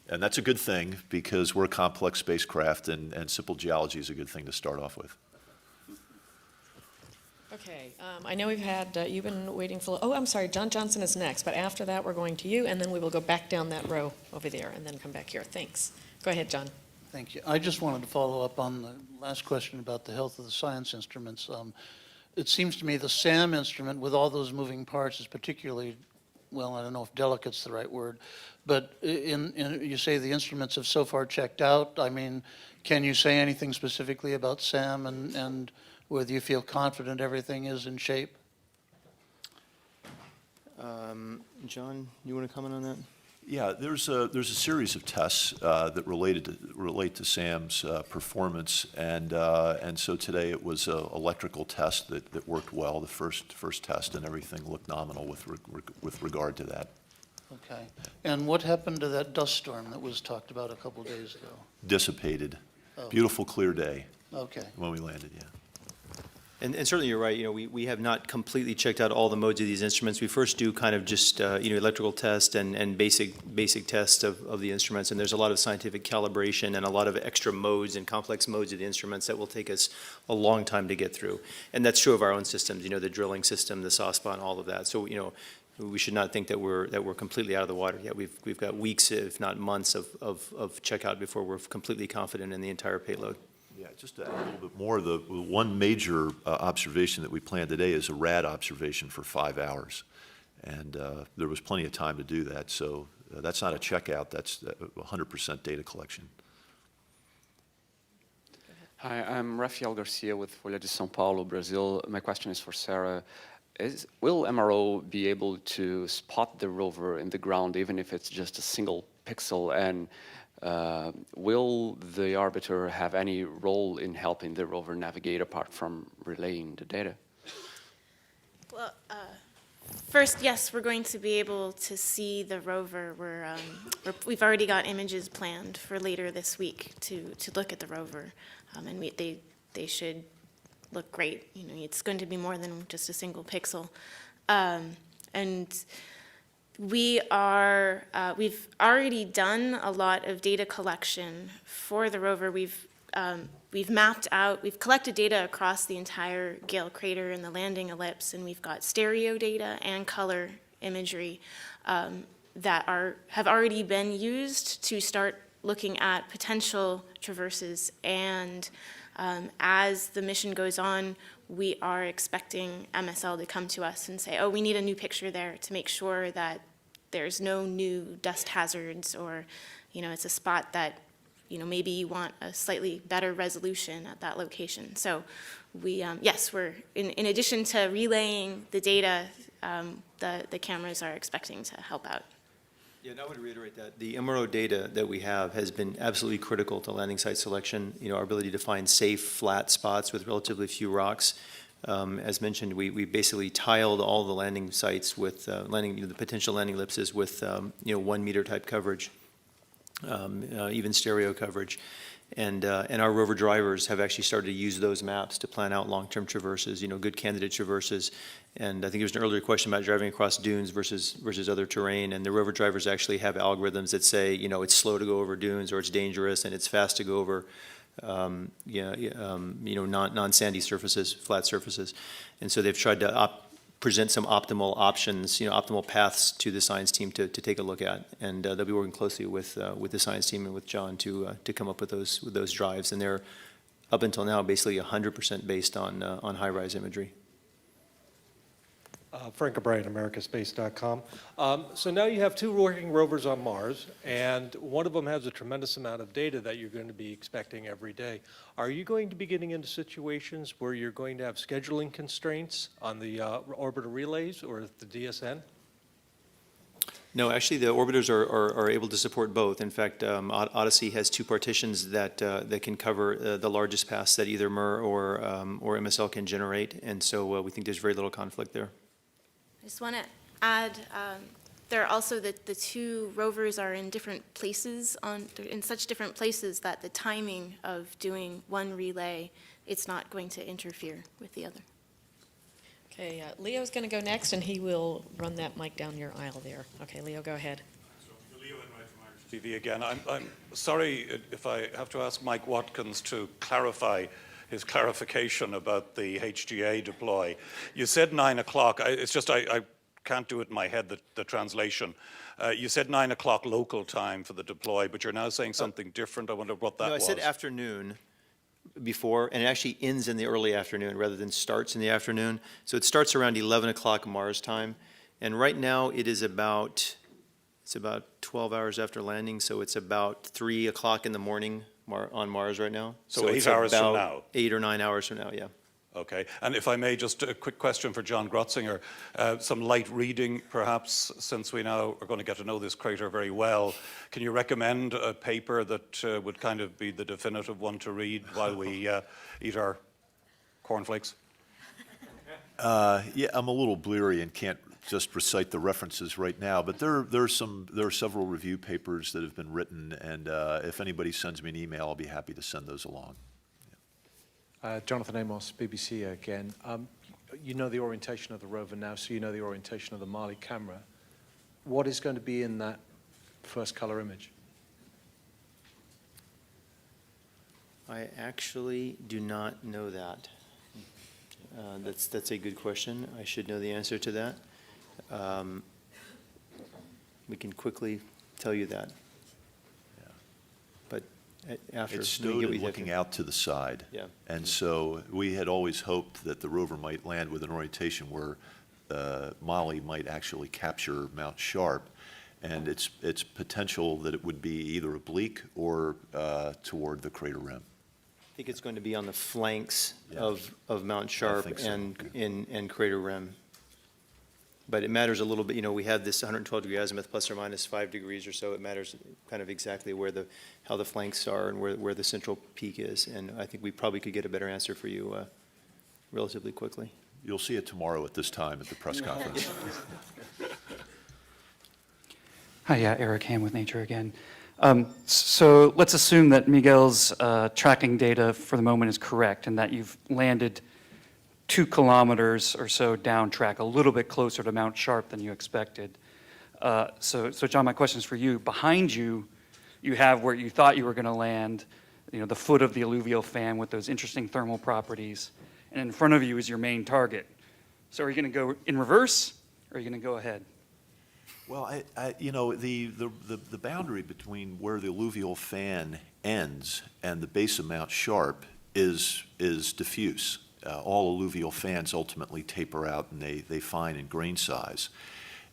that's a good thing, because we're a complex spacecraft, and simple geology is a good thing to start off with. Okay, I know we've had, you've been waiting for, oh, I'm sorry, John Johnson is next, but after that, we're going to you, and then we will go back down that row over there, and then come back here. Thanks. Go ahead, John. Thank you. I just wanted to follow up on the last question about the health of the science instruments. It seems to me the SAM instrument, with all those moving parts, is particularly, well, I don't know if delicate's the right word, but you say the instruments have so far checked out. I mean, can you say anything specifically about SAM and whether you feel confident everything is in shape? John, you want to comment on that? Yeah, there's a series of tests that relate to SAM's performance, and so today it was an electrical test that worked well. The first test, and everything looked nominal with regard to that. Okay. And what happened to that dust storm that was talked about a couple days ago? Dissipated. Oh. Beautiful, clear day. Okay. When we landed, yeah. And certainly you're right, we have not completely checked out all the modes of these instruments. We first do kind of just, electrical test and basic tests of the instruments, and there's a lot of scientific calibration and a lot of extra modes and complex modes of the instruments that will take us a long time to get through. And that's true of our own systems, the drilling system, the saw spot, all of that. So, we should not think that we're completely out of the water yet. We've got weeks, if not months, of checkout before we're completely confident in the entire payload. Yeah, just to add a little bit more, the one major observation that we planned today is a rad observation for 5 hours. And there was plenty of time to do that, so that's not a checkout, that's 100% data collection. Hi, I'm Rafael Garcia with Folha de São Paulo, Brazil. My question is for Sarah. Will MRO be able to spot the rover in the ground, even if it's just a single pixel? And will the orbiter have any role in helping the rover navigate apart from relaying the data? Well, first, yes, we're going to be able to see the rover. We've already got images planned for later this week to look at the rover, and they should look great. It's going to be more than just a single pixel, and we've already done a lot of data collection for the rover. We've mapped out, we've collected data across the entire Gale crater and the landing ellipse, and we've got stereo data and color imagery that have already been used to start looking at potential traverses. And as the mission goes on, we are expecting MSL to come to us and say, oh, we need a new picture there to make sure that there's no new dust hazards, or it's a spot that maybe you want a slightly better resolution at that location. So yes, we're in addition to relaying the data, the cameras are expecting to help out. Yeah, and I would reiterate that the MRO data that we have has been absolutely critical to landing site selection. Our ability to find safe, flat spots with relatively few rocks. As mentioned, we basically tiled all the landing sites with the potential landing ellipses with 1 meter type coverage, even stereo coverage. And our rover drivers have actually started to use those maps to plan out long-term traverses, good candidate traverses. And I think there was an earlier question about driving across dunes versus other terrain. And the rover drivers actually have algorithms that say, it's slow to go over dunes, or it's dangerous, and it's fast to go over non-sandy surfaces, flat surfaces. And so they've tried to present some optimal options, optimal paths to the science team to take a look at. And they'll be working closely with the science team and with John to come up with those drives. And they're, up until now, basically 100% based on high-rise imagery. Frank O'Brien, americaspace.com. So now you have 2 working rovers on Mars, and one of them has a tremendous amount of data that you're going to be expecting every day. Are you going to be getting into situations where you're going to have scheduling constraints on the orbiter relays or the DSN? No, actually, the orbiters are able to support both. In fact, Odyssey has 2 partitions that can cover the largest paths that either MER or MSL can generate, and so we think there's very little conflict there. I just want to add, there are also the 2 rovers are in different places, in such different places that the timing of doing one relay, it's not going to interfere with the other. Okay, Leo's going to go next, and he will run that mic down your aisle there. Okay, Leo, go ahead. Leo Enright from TV again. I'm sorry if I have to ask Mike Watkins to clarify his clarification about the HGA deploy. You said 9 o'clock. It's just I can't do it in my head, the translation. You said 9 o'clock local time for the deploy, but you're now saying something different. I wonder what that was. No, I said afternoon before, and it actually ends in the early afternoon rather than starts in the afternoon. So it starts around 11 o'clock Mars time, and right now it is about 12 hours after landing, so it's about 3 o'clock in the morning on Mars right now. So 8 hours from now? 8 or 9 hours from now, yeah. Okay, and if I may, just a quick question for John Grotzinger. Some light reading, perhaps, since we now are going to get to know this crater very well. Can you recommend a paper that would kind of be the definitive one to read while we eat our cornflakes? Yeah, I'm a little bleary and can't just recite the references right now, but there are several review papers that have been written, and if anybody sends me an email, I'll be happy to send those along. Jonathan Amos, BBC again. You know the orientation of the rover now, so you know the orientation of the Mali camera. What is going to be in that first color image? I actually do not know that. That's a good question. I should know the answer to that. We can quickly tell you that. But after It's stowed and looking out to the side. Yeah. And so we had always hoped that the rover might land with an orientation where Mali might actually capture Mount Sharp, and it's potential that it would be either oblique or toward the crater rim. I think it's going to be on the flanks Yeah. of Mount Sharp think so. and crater rim. But it matters a little bit, you know, we have this 112-degree azimuth plus or minus 5 degrees or so. It matters kind of exactly where how the flanks are and where the central peak is. And I think we probably could get a better answer for you relatively quickly. You'll see it tomorrow at this time at the press conference. Hi, yeah, Eric Ham with Nature again. So let's assume that Miguel's tracking data for the moment is correct and that you've landed 2 kilometers or so down track, a little bit closer to Mount Sharp than you expected. So John, my question is for you. Behind you, you have where you thought you were going to land, you know, the foot of the alluvial fan with those interesting thermal properties, and in front of you is your main target. So are you going to go in reverse, or are you going to go ahead? Well, you know, the boundary between where the alluvial fan ends and the base of Mount Sharp is diffuse. All alluvial fans ultimately taper out and they fine in grain size.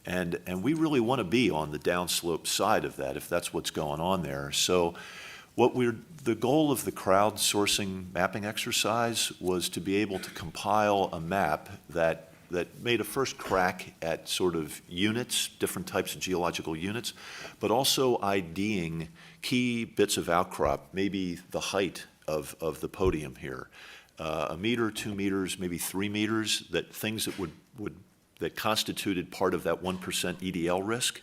And we really want to be on the downslope side of that if that's what's going on there. So the goal of the crowdsourcing mapping exercise was to be able to compile a map that made a first crack at sort of units, different types of geological units, but also IDing key bits of outcrop, maybe the height of the podium here. 1 meter, 2 meters, maybe 3 meters, things that constituted part of that 1% EDL risk.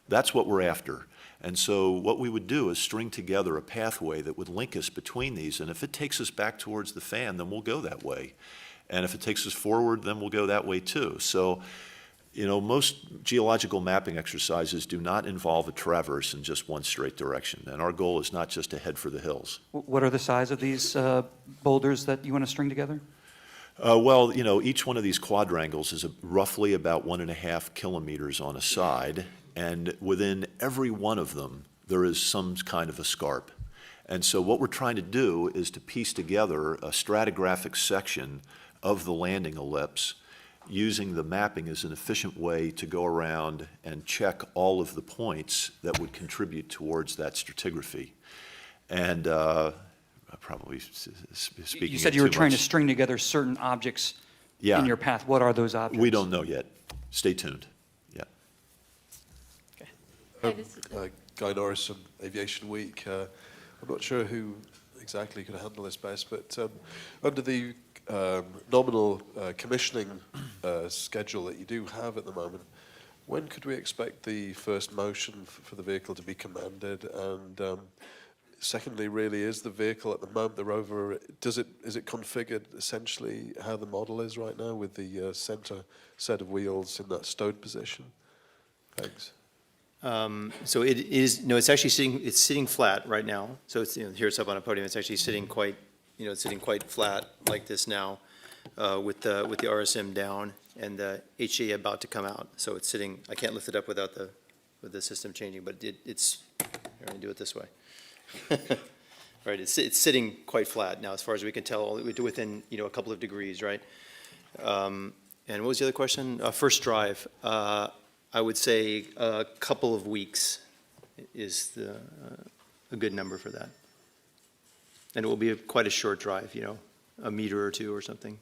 That's what we're after. And so what we would do is string together a pathway that would link us between these, and if it takes us back towards the fan, then we'll go that way. And if it takes us forward, then we'll go that way too. So, you know, most geological mapping exercises do not involve a traverse in just one straight direction. And our goal is not just to head for the hills. What are the size of these boulders that you want to string together? Well, you know, each one of these quadrangles is roughly about 1.5 kilometers on a side, and within every one of them, there is some kind of a scarp. And so what we're trying to do is to piece together a stratigraphic section of the landing ellipse using the mapping as an efficient way to go around and check all of the points that would contribute towards that stratigraphy. And probably speaking. You said you were trying to string together certain objects in your path. What are those objects? We don't know yet. Stay tuned. Yeah. Guy Norris from Aviation Week. I'm not sure who exactly could handle this best, but under the nominal commissioning schedule that you do have at the moment, when could we expect the first motion for the vehicle to be commanded? And secondly, really, is the vehicle at the moment, the rover, is it configured essentially how the model is right now with the center set of wheels in that stowed position? Thanks. So it is, no, it's actually sitting flat right now. So it's, you know, here it's up on a podium. It's actually sitting quite, you know, it's sitting quite flat like this now, with the RSM down and the HA about to come out. So it's sitting, I can't lift it up without the system changing, but it's, here, let me do it this way. Right, it's sitting quite flat now as far as we can tell, within, you know, a couple of degrees, right? And what was the other question? First drive. I would say a couple of weeks is a good number for that. And it will be quite a short drive, you know, a meter or two or something.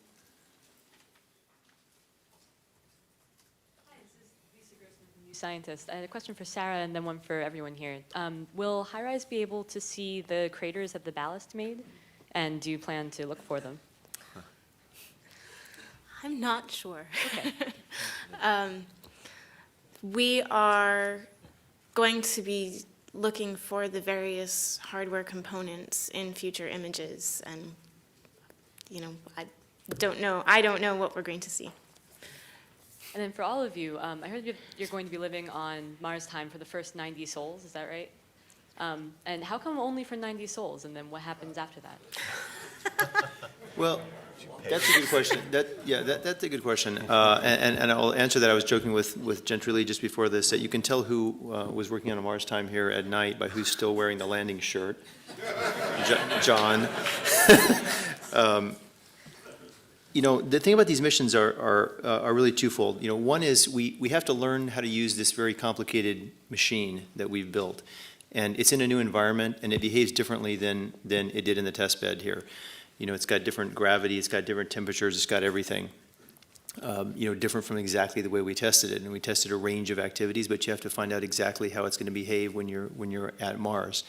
scientist. I had a question for Sarah and then one for everyone here. Will HiRise be able to see the craters that the ballast made? And do you plan to look for them? I'm not sure. Okay. We are going to be looking for the various hardware components in future images, and I don't know what we're going to see. And then for all of you, I heard you're going to be living on Mars time for the first 90 sols, is that right? And how come only for 90 sols, and then what happens after that? Well, that's a good question. That's a good question. And I'll answer that. I was joking with Gentry just before this, that you can tell who was working on a Mars time here at night by who's still wearing the landing shirt. John. The thing about these missions are really twofold. One is we have to learn how to use this very complicated machine that we've built. And it's in a new environment, and it behaves differently than it did in the test bed here. It's got different gravity, it's got different temperatures, it's got everything. Different from exactly the way we tested it. And we tested a range of activities, but you have to find out exactly how it's going to behave when you're at Mars.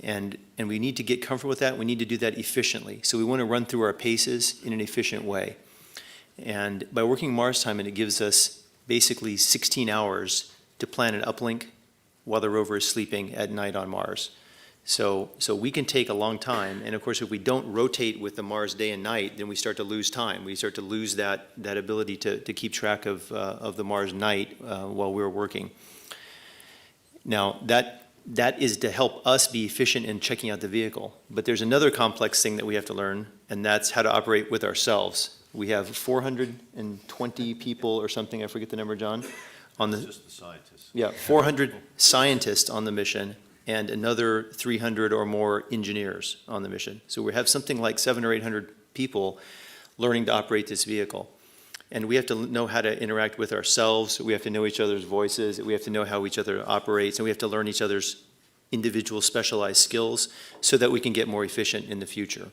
And we need to get comfortable with that. We need to do that efficiently. So we want to run through our paces in an efficient way. And by working Mars time, it gives us basically 16 hours to plan an uplink while the rover is sleeping at night on Mars. So we can take a long time, and of course if we don't rotate with the Mars day and night, then we start to lose time. We start to lose that ability to keep track of the Mars night while we're working. Now that is to help us be efficient in checking out the vehicle. But there's another complex thing that we have to learn, and that's how to operate with ourselves. We have 420 people or something, I forget the number, John? Just the scientists. Yeah, 400 scientists on the mission, and another 300 or more engineers on the mission. So we have something like 700 or 800 people learning to operate this vehicle. And we have to know how to interact with ourselves. We have to know each other's voices. We have to know how each other operates. And we have to learn each other's individual specialized skills so that we can get more efficient in the future.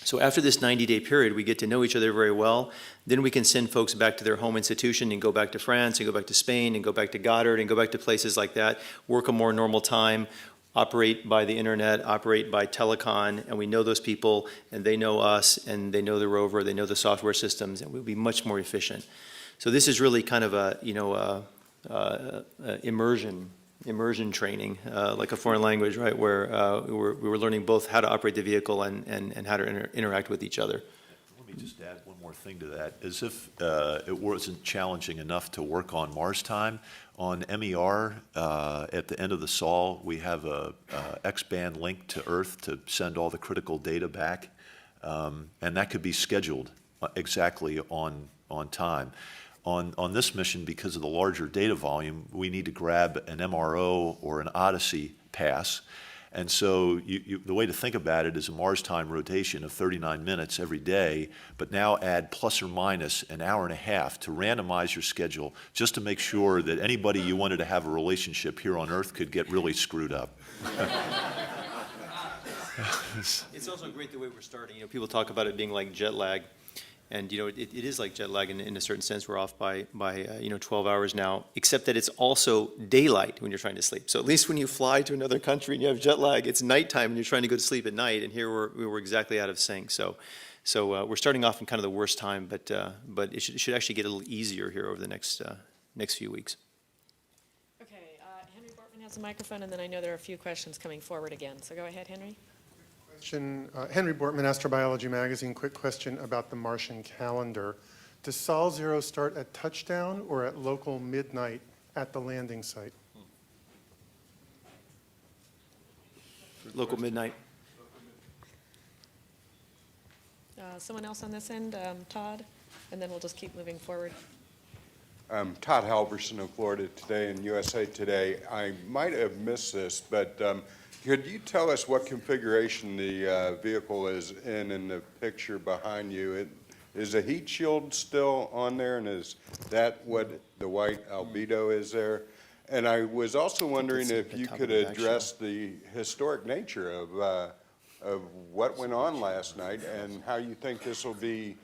So after this 90-day period, we get to know each other very well. Then we can send folks back to their home institution and go back to France and go back to Spain and go back to Goddard and go back to places like that, work a more normal time, operate by the internet, operate by telecom, and we know those people, and they know us, and they know the rover, they know the software systems, and we'll be much more efficient. So this is really kind of a immersion training, like a foreign language, right, where we were learning both how to operate the vehicle and how to interact with each other. Let me just add one more thing to that. As if it wasn't challenging enough to work on Mars time, on MER, at the end of the sol, we have a X-band link to Earth to send all the critical data back, and that could be scheduled exactly on time. On this mission, because of the larger data volume, we need to grab an MRO or an Odyssey pass. And so the way to think about it is a Mars time rotation of 39 minutes every day, but now add plus or minus an hour and a half to randomize your schedule just to make sure that anybody you wanted to have a relationship here on Earth could get really screwed up. It's also great the way we're starting. People talk about it being like jet lag. And it is like jet lag in a certain sense. We're off by 12 hours now, except that it's also daylight when you're trying to sleep. So at least when you fly to another country and you have jet lag, it's nighttime and you're trying to go to sleep at night. And here we were exactly out of sync. So we're starting off in kind of the worst time, but it should actually get a little easier here over the next few weeks. Okay, Henry Bortman has a microphone, and then I know there are a few questions coming forward again. So go ahead, Henry. Henry Bortman, Astrobiology Magazine. Quick question about the Martian calendar. Does Sol 0 start at touchdown or at local midnight at the landing site? Local midnight. Someone else on this end, Todd, and then we'll just keep moving forward. Todd Halverson of Florida Today and USA Today. I might have missed this, but could you tell us what configuration the vehicle is in the picture behind you? Is the heat shield still on there, and is that what the white albedo is there? And I was also wondering if you could address the historic nature of what went on last night and how you think this will be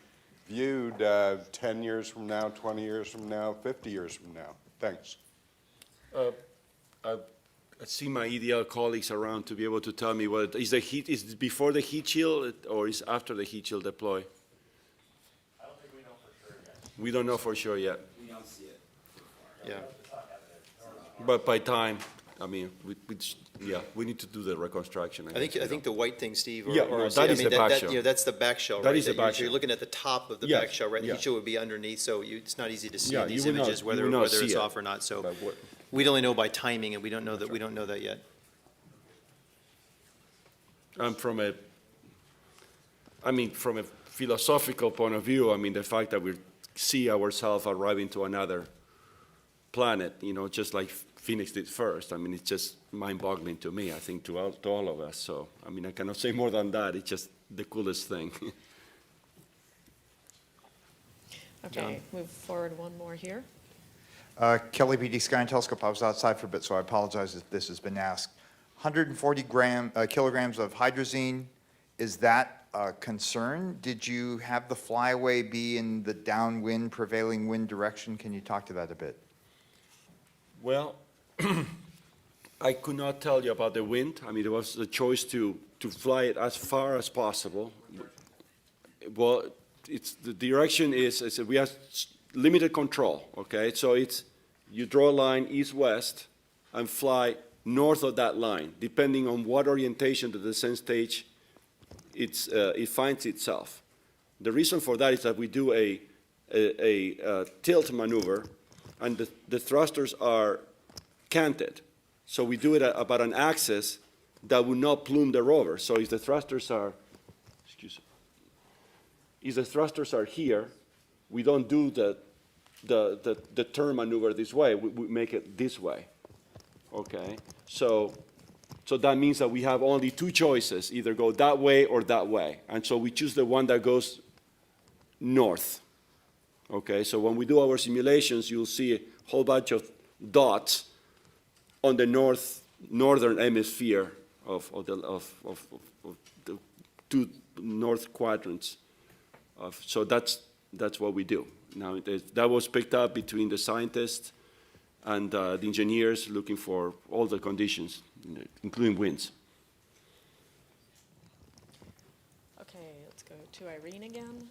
viewed 10 years from now, 20 years from now, 50 years from now. Thanks. I see my EDL colleagues around to be able to tell me what is the heat. Is it before the heat shield or is after the heat shield deploy? I don't think we know for sure yet. We don't know for sure yet. We don't see it. Yeah. But by time, I mean, we need to do the reconstruction. I think the white thing, Steve, Yeah, no, that is the back shell. You know, that's the back shell, That right? is the back You're shell. looking at the top of the Yes, back shell, right? The yeah. heat shield would be underneath, so it's not easy to see Yeah, in these you will not- images you whether will not it's see it. off or not. So we'd only know by timing, and we don't know that yet. From a philosophical point of view, I mean, the fact that we see ourselves arriving to another planet, you know, just like Phoenix did first. I mean, it's just mind-boggling to me, I think, to all of us. So, I mean, I cannot say more than that. It's just the coolest thing. Okay, move forward one more here. Kelly PD Sky and Telescope. I was outside for a bit, so I apologize if this has been asked. 140 kilograms of hydrazine, is that a concern? Did you have the flyaway be in the downwind, prevailing wind direction? Can you talk to that a bit? Well, I could not tell you about the wind. I mean, there was a choice to fly it as far as possible. Well, the direction is we have limited control, okay? So you draw a line east-west and fly north of that line, depending on what orientation the descent stage it finds itself. The reason for that is that we do a tilt maneuver, and the thrusters are canted. So we do it about an axis that would not plume the rover. So if the thrusters are, here, we don't do the turn maneuver this way. We make it this way. Okay, so that means that we have only two choices: either go that way or that way. And so we choose the one that goes north. Okay, so when we do our simulations, you'll see a whole bunch of dots on the northern hemisphere of the two north quadrants. So that's what we do. Now, that was picked up between the scientists and the engineers looking for all the conditions, including winds. Okay, let's go to Irene again.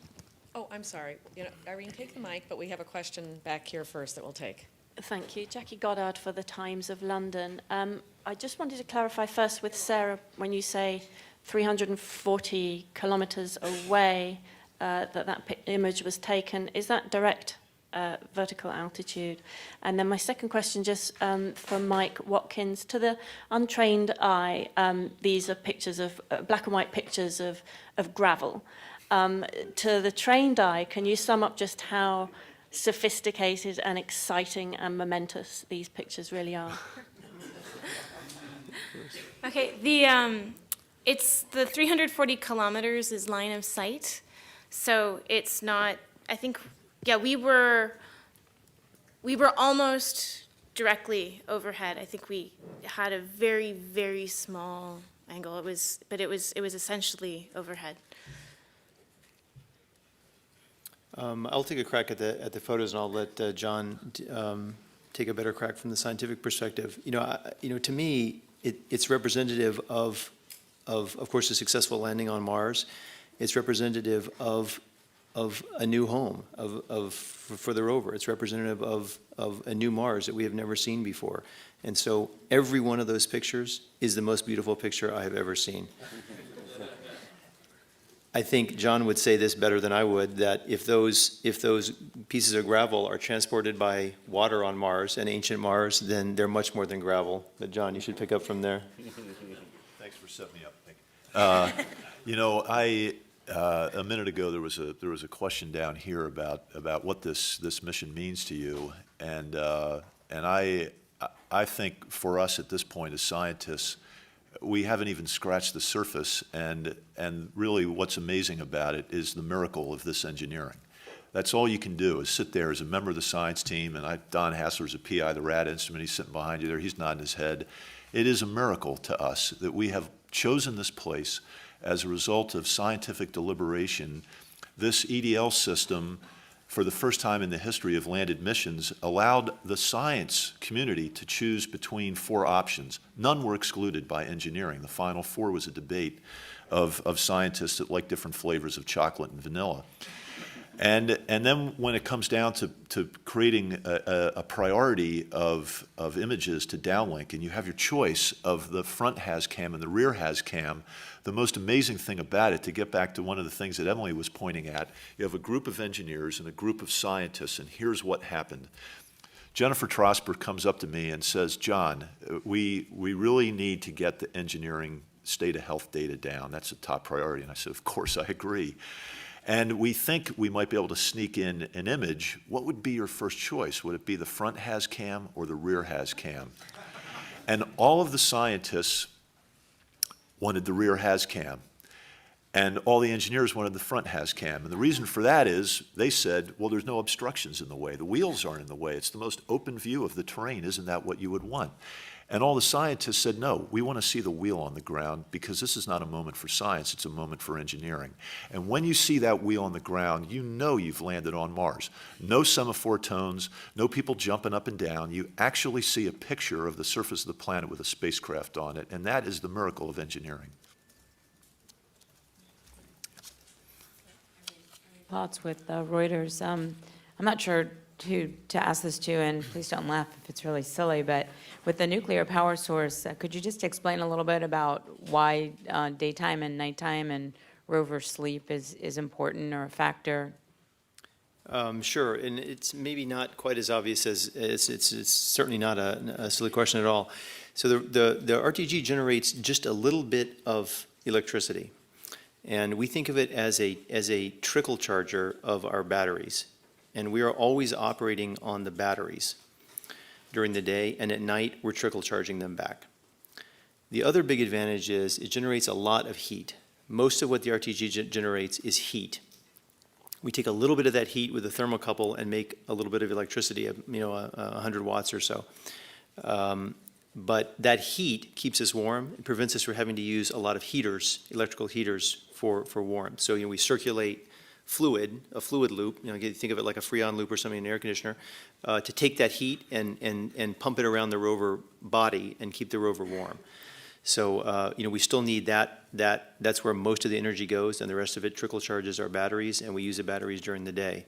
Oh, I'm sorry. You know, Irene, take the mic, but we have a question back here first that we'll take. Thank you. Jackie Goddard for the Times of London. I just wanted to clarify first with Sarah, when you say 340 kilometers away that image was taken, is that direct vertical altitude? And then my second question, just for Mike Watkins, to the untrained eye, these are pictures of black and white pictures of gravel. To the trained eye, can you sum up just how sophisticated and exciting and momentous these pictures really are? Okay, it's the 340 kilometers is line of sight, so it's not. I think, yeah, we were almost directly overhead. I think we had a very, very small angle. It was essentially overhead. I'll take a crack at the photos, and I'll let John take a better crack from the scientific perspective. You know, to me, it's representative of course, a successful landing on Mars. It's representative of a new home for the rover. It's representative of a new Mars that we have never seen before. And so every one of those pictures is the most beautiful picture I have ever seen. I think John would say this better than I would, that if those pieces of gravel are transported by water on Mars, and ancient Mars, then they're much more than gravel. But John, you should pick up from there. Thanks for setting me up. You know, a minute ago there was a question down here about what this mission means to you, and I think for us at this point as scientists, we haven't even scratched the surface, and really what's amazing about it is the miracle of this engineering. That's all you can do is sit there as a member of the science team, and Don Hassler's a PI, the rad instrument, he's sitting behind you there, he's nodding his head. It is a miracle to us that we have chosen this place as a result of scientific deliberation. This EDL system for the first time in the history of landed missions, allowed the science community to choose between 4 options. None were excluded by engineering. The final 4 was a debate of scientists that like different flavors of chocolate and vanilla. And then when it comes down to creating a priority of images to downlink, and you have your choice of the front has-cam and the rear has-cam, the most amazing thing about it, to get back to one of the things that Emily was pointing at, you have a group of engineers and a group of scientists, and here's what happened. Jennifer Trosper comes up to me and says, John, we really need to get the engineering state of health data down. That's a top priority. And I said, of course, I agree. And we think we might be able to sneak in an image. What would be your first choice? Would it be the front has-cam or the rear has-cam? And all of the scientists wanted the rear has-cam, and all the engineers wanted the front has-cam. And the reason for that is they said, well, there's no obstructions in the way. The wheels aren't in the way. It's the most open view of the terrain. Isn't that what you would want? And all the scientists said, no, we want to see the wheel on the ground because this is not a moment for science, it's a moment for engineering. And when you see that wheel on the ground, you know you've landed on Mars. No semaphore tones, no people jumping up and down. You actually see a picture of the surface of the planet with a spacecraft on it, and that is the miracle of engineering. Thoughts with Reuters. I'm not sure who to ask this to, and please don't laugh if it's really silly, but with the nuclear power source, could you just explain a little bit about why daytime and nighttime and rover sleep is important or a factor? Sure, and it's maybe not quite as obvious as it's certainly not a silly question at all. So the RTG generates just a little bit of electricity, and we think of it as a trickle charger of our batteries. And we are always operating on the batteries during the day, and at night we're trickle charging them back. The other big advantage is it generates a lot of heat. Most of what the RTG generates is heat. We take a little bit of that heat with a thermocouple and make a little bit of electricity, 100 watts or so. But that heat keeps us warm. It prevents us from having to use a lot of heaters, electrical heaters for warmth. So we circulate a fluid loop, think of it like a Freon loop or something in an air conditioner, to take that heat and pump it around the rover body and keep the rover warm. So, we still need that's where most of the energy goes, and the rest of it trickle charges our batteries, and we use the batteries during the day.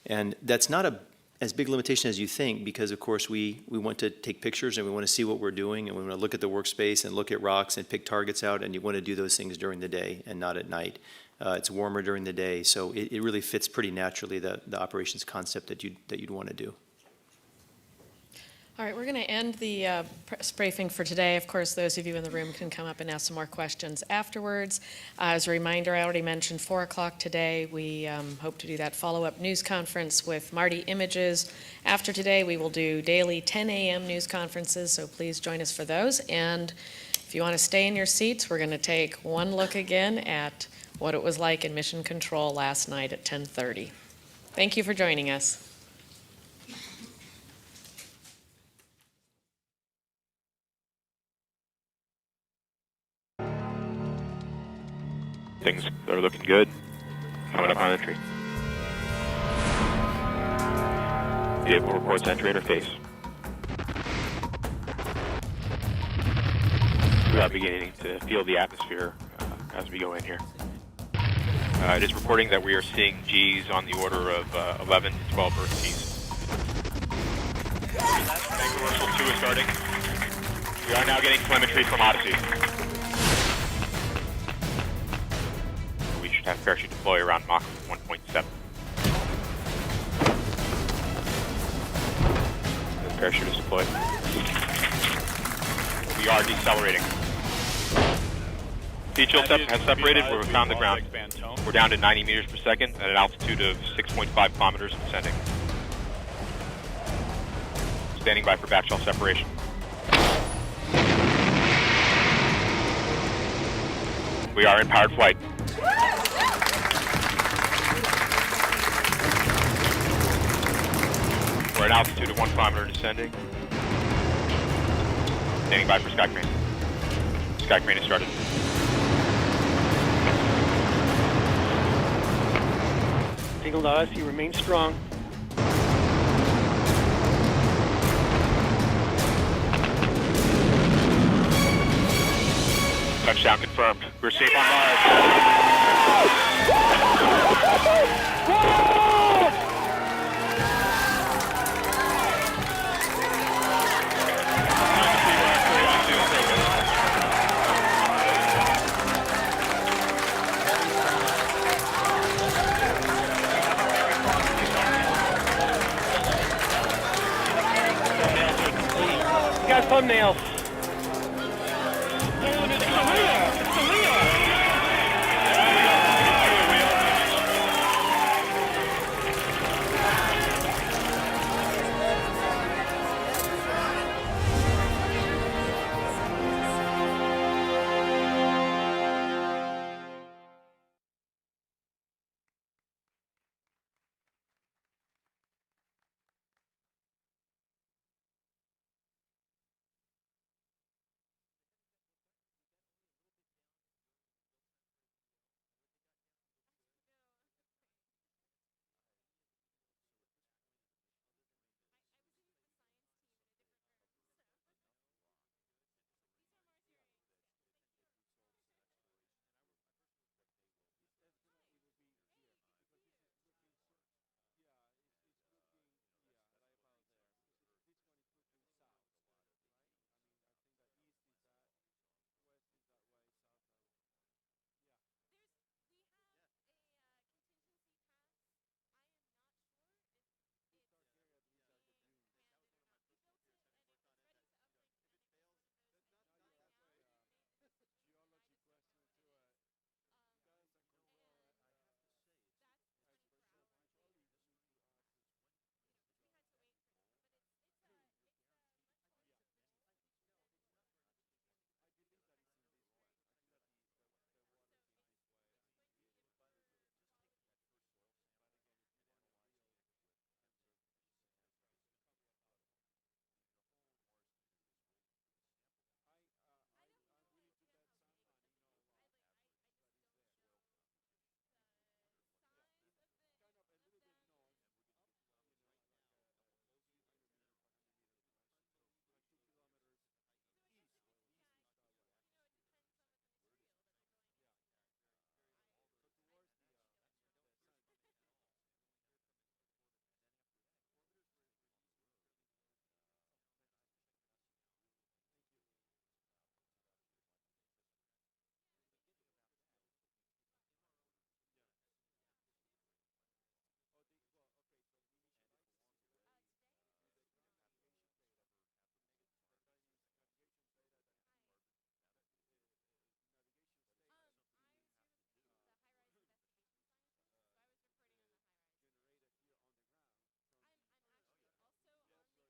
And that's not as big limitation as you think, because of course we want to take pictures and we want to see what we're doing, and we want to look at the workspace and look at rocks and pick targets out, and you want to do those things during the day and not at night. It's warmer during the day, so it really fits pretty naturally, the operations concept that you'd want to do. All right, we're going to end the press briefing for today. Of course, those of you in the room can come up and ask some more questions afterwards. As a reminder, I already mentioned 4 o'clock today. We hope to do that follow-up news conference with Marty Images. After today, we will do daily 10 a.m. news conferences, so please join us for those. And if you want to stay in your seats, we're going to take one look again at what it was like in Mission Control last night at 10:30. Thank you for joining us. Things are looking good. Coming up on entry. Vehicle reports entry interface. We are beginning to feel the atmosphere as we go in here. It is reporting that we are seeing G's on the order of 11 to 12 Earth G's. Commercial 2 is starting. We are now getting telemetry from Odyssey. We should have parachute deploy around Mach 1.7. The parachute is deployed. We are decelerating. Heat-shield has separated. We've found the ground. We're down to 90 meters per second at an altitude of 6.5 kilometers descending. Standing by for backshell separation. We are in powered flight. We're at an altitude of 1 kilometer descending. Standing by for sky crane. Sky crane is started. signal to us. You remain strong. Touchdown confirmed. We're safe on Mars. Got thumbnails.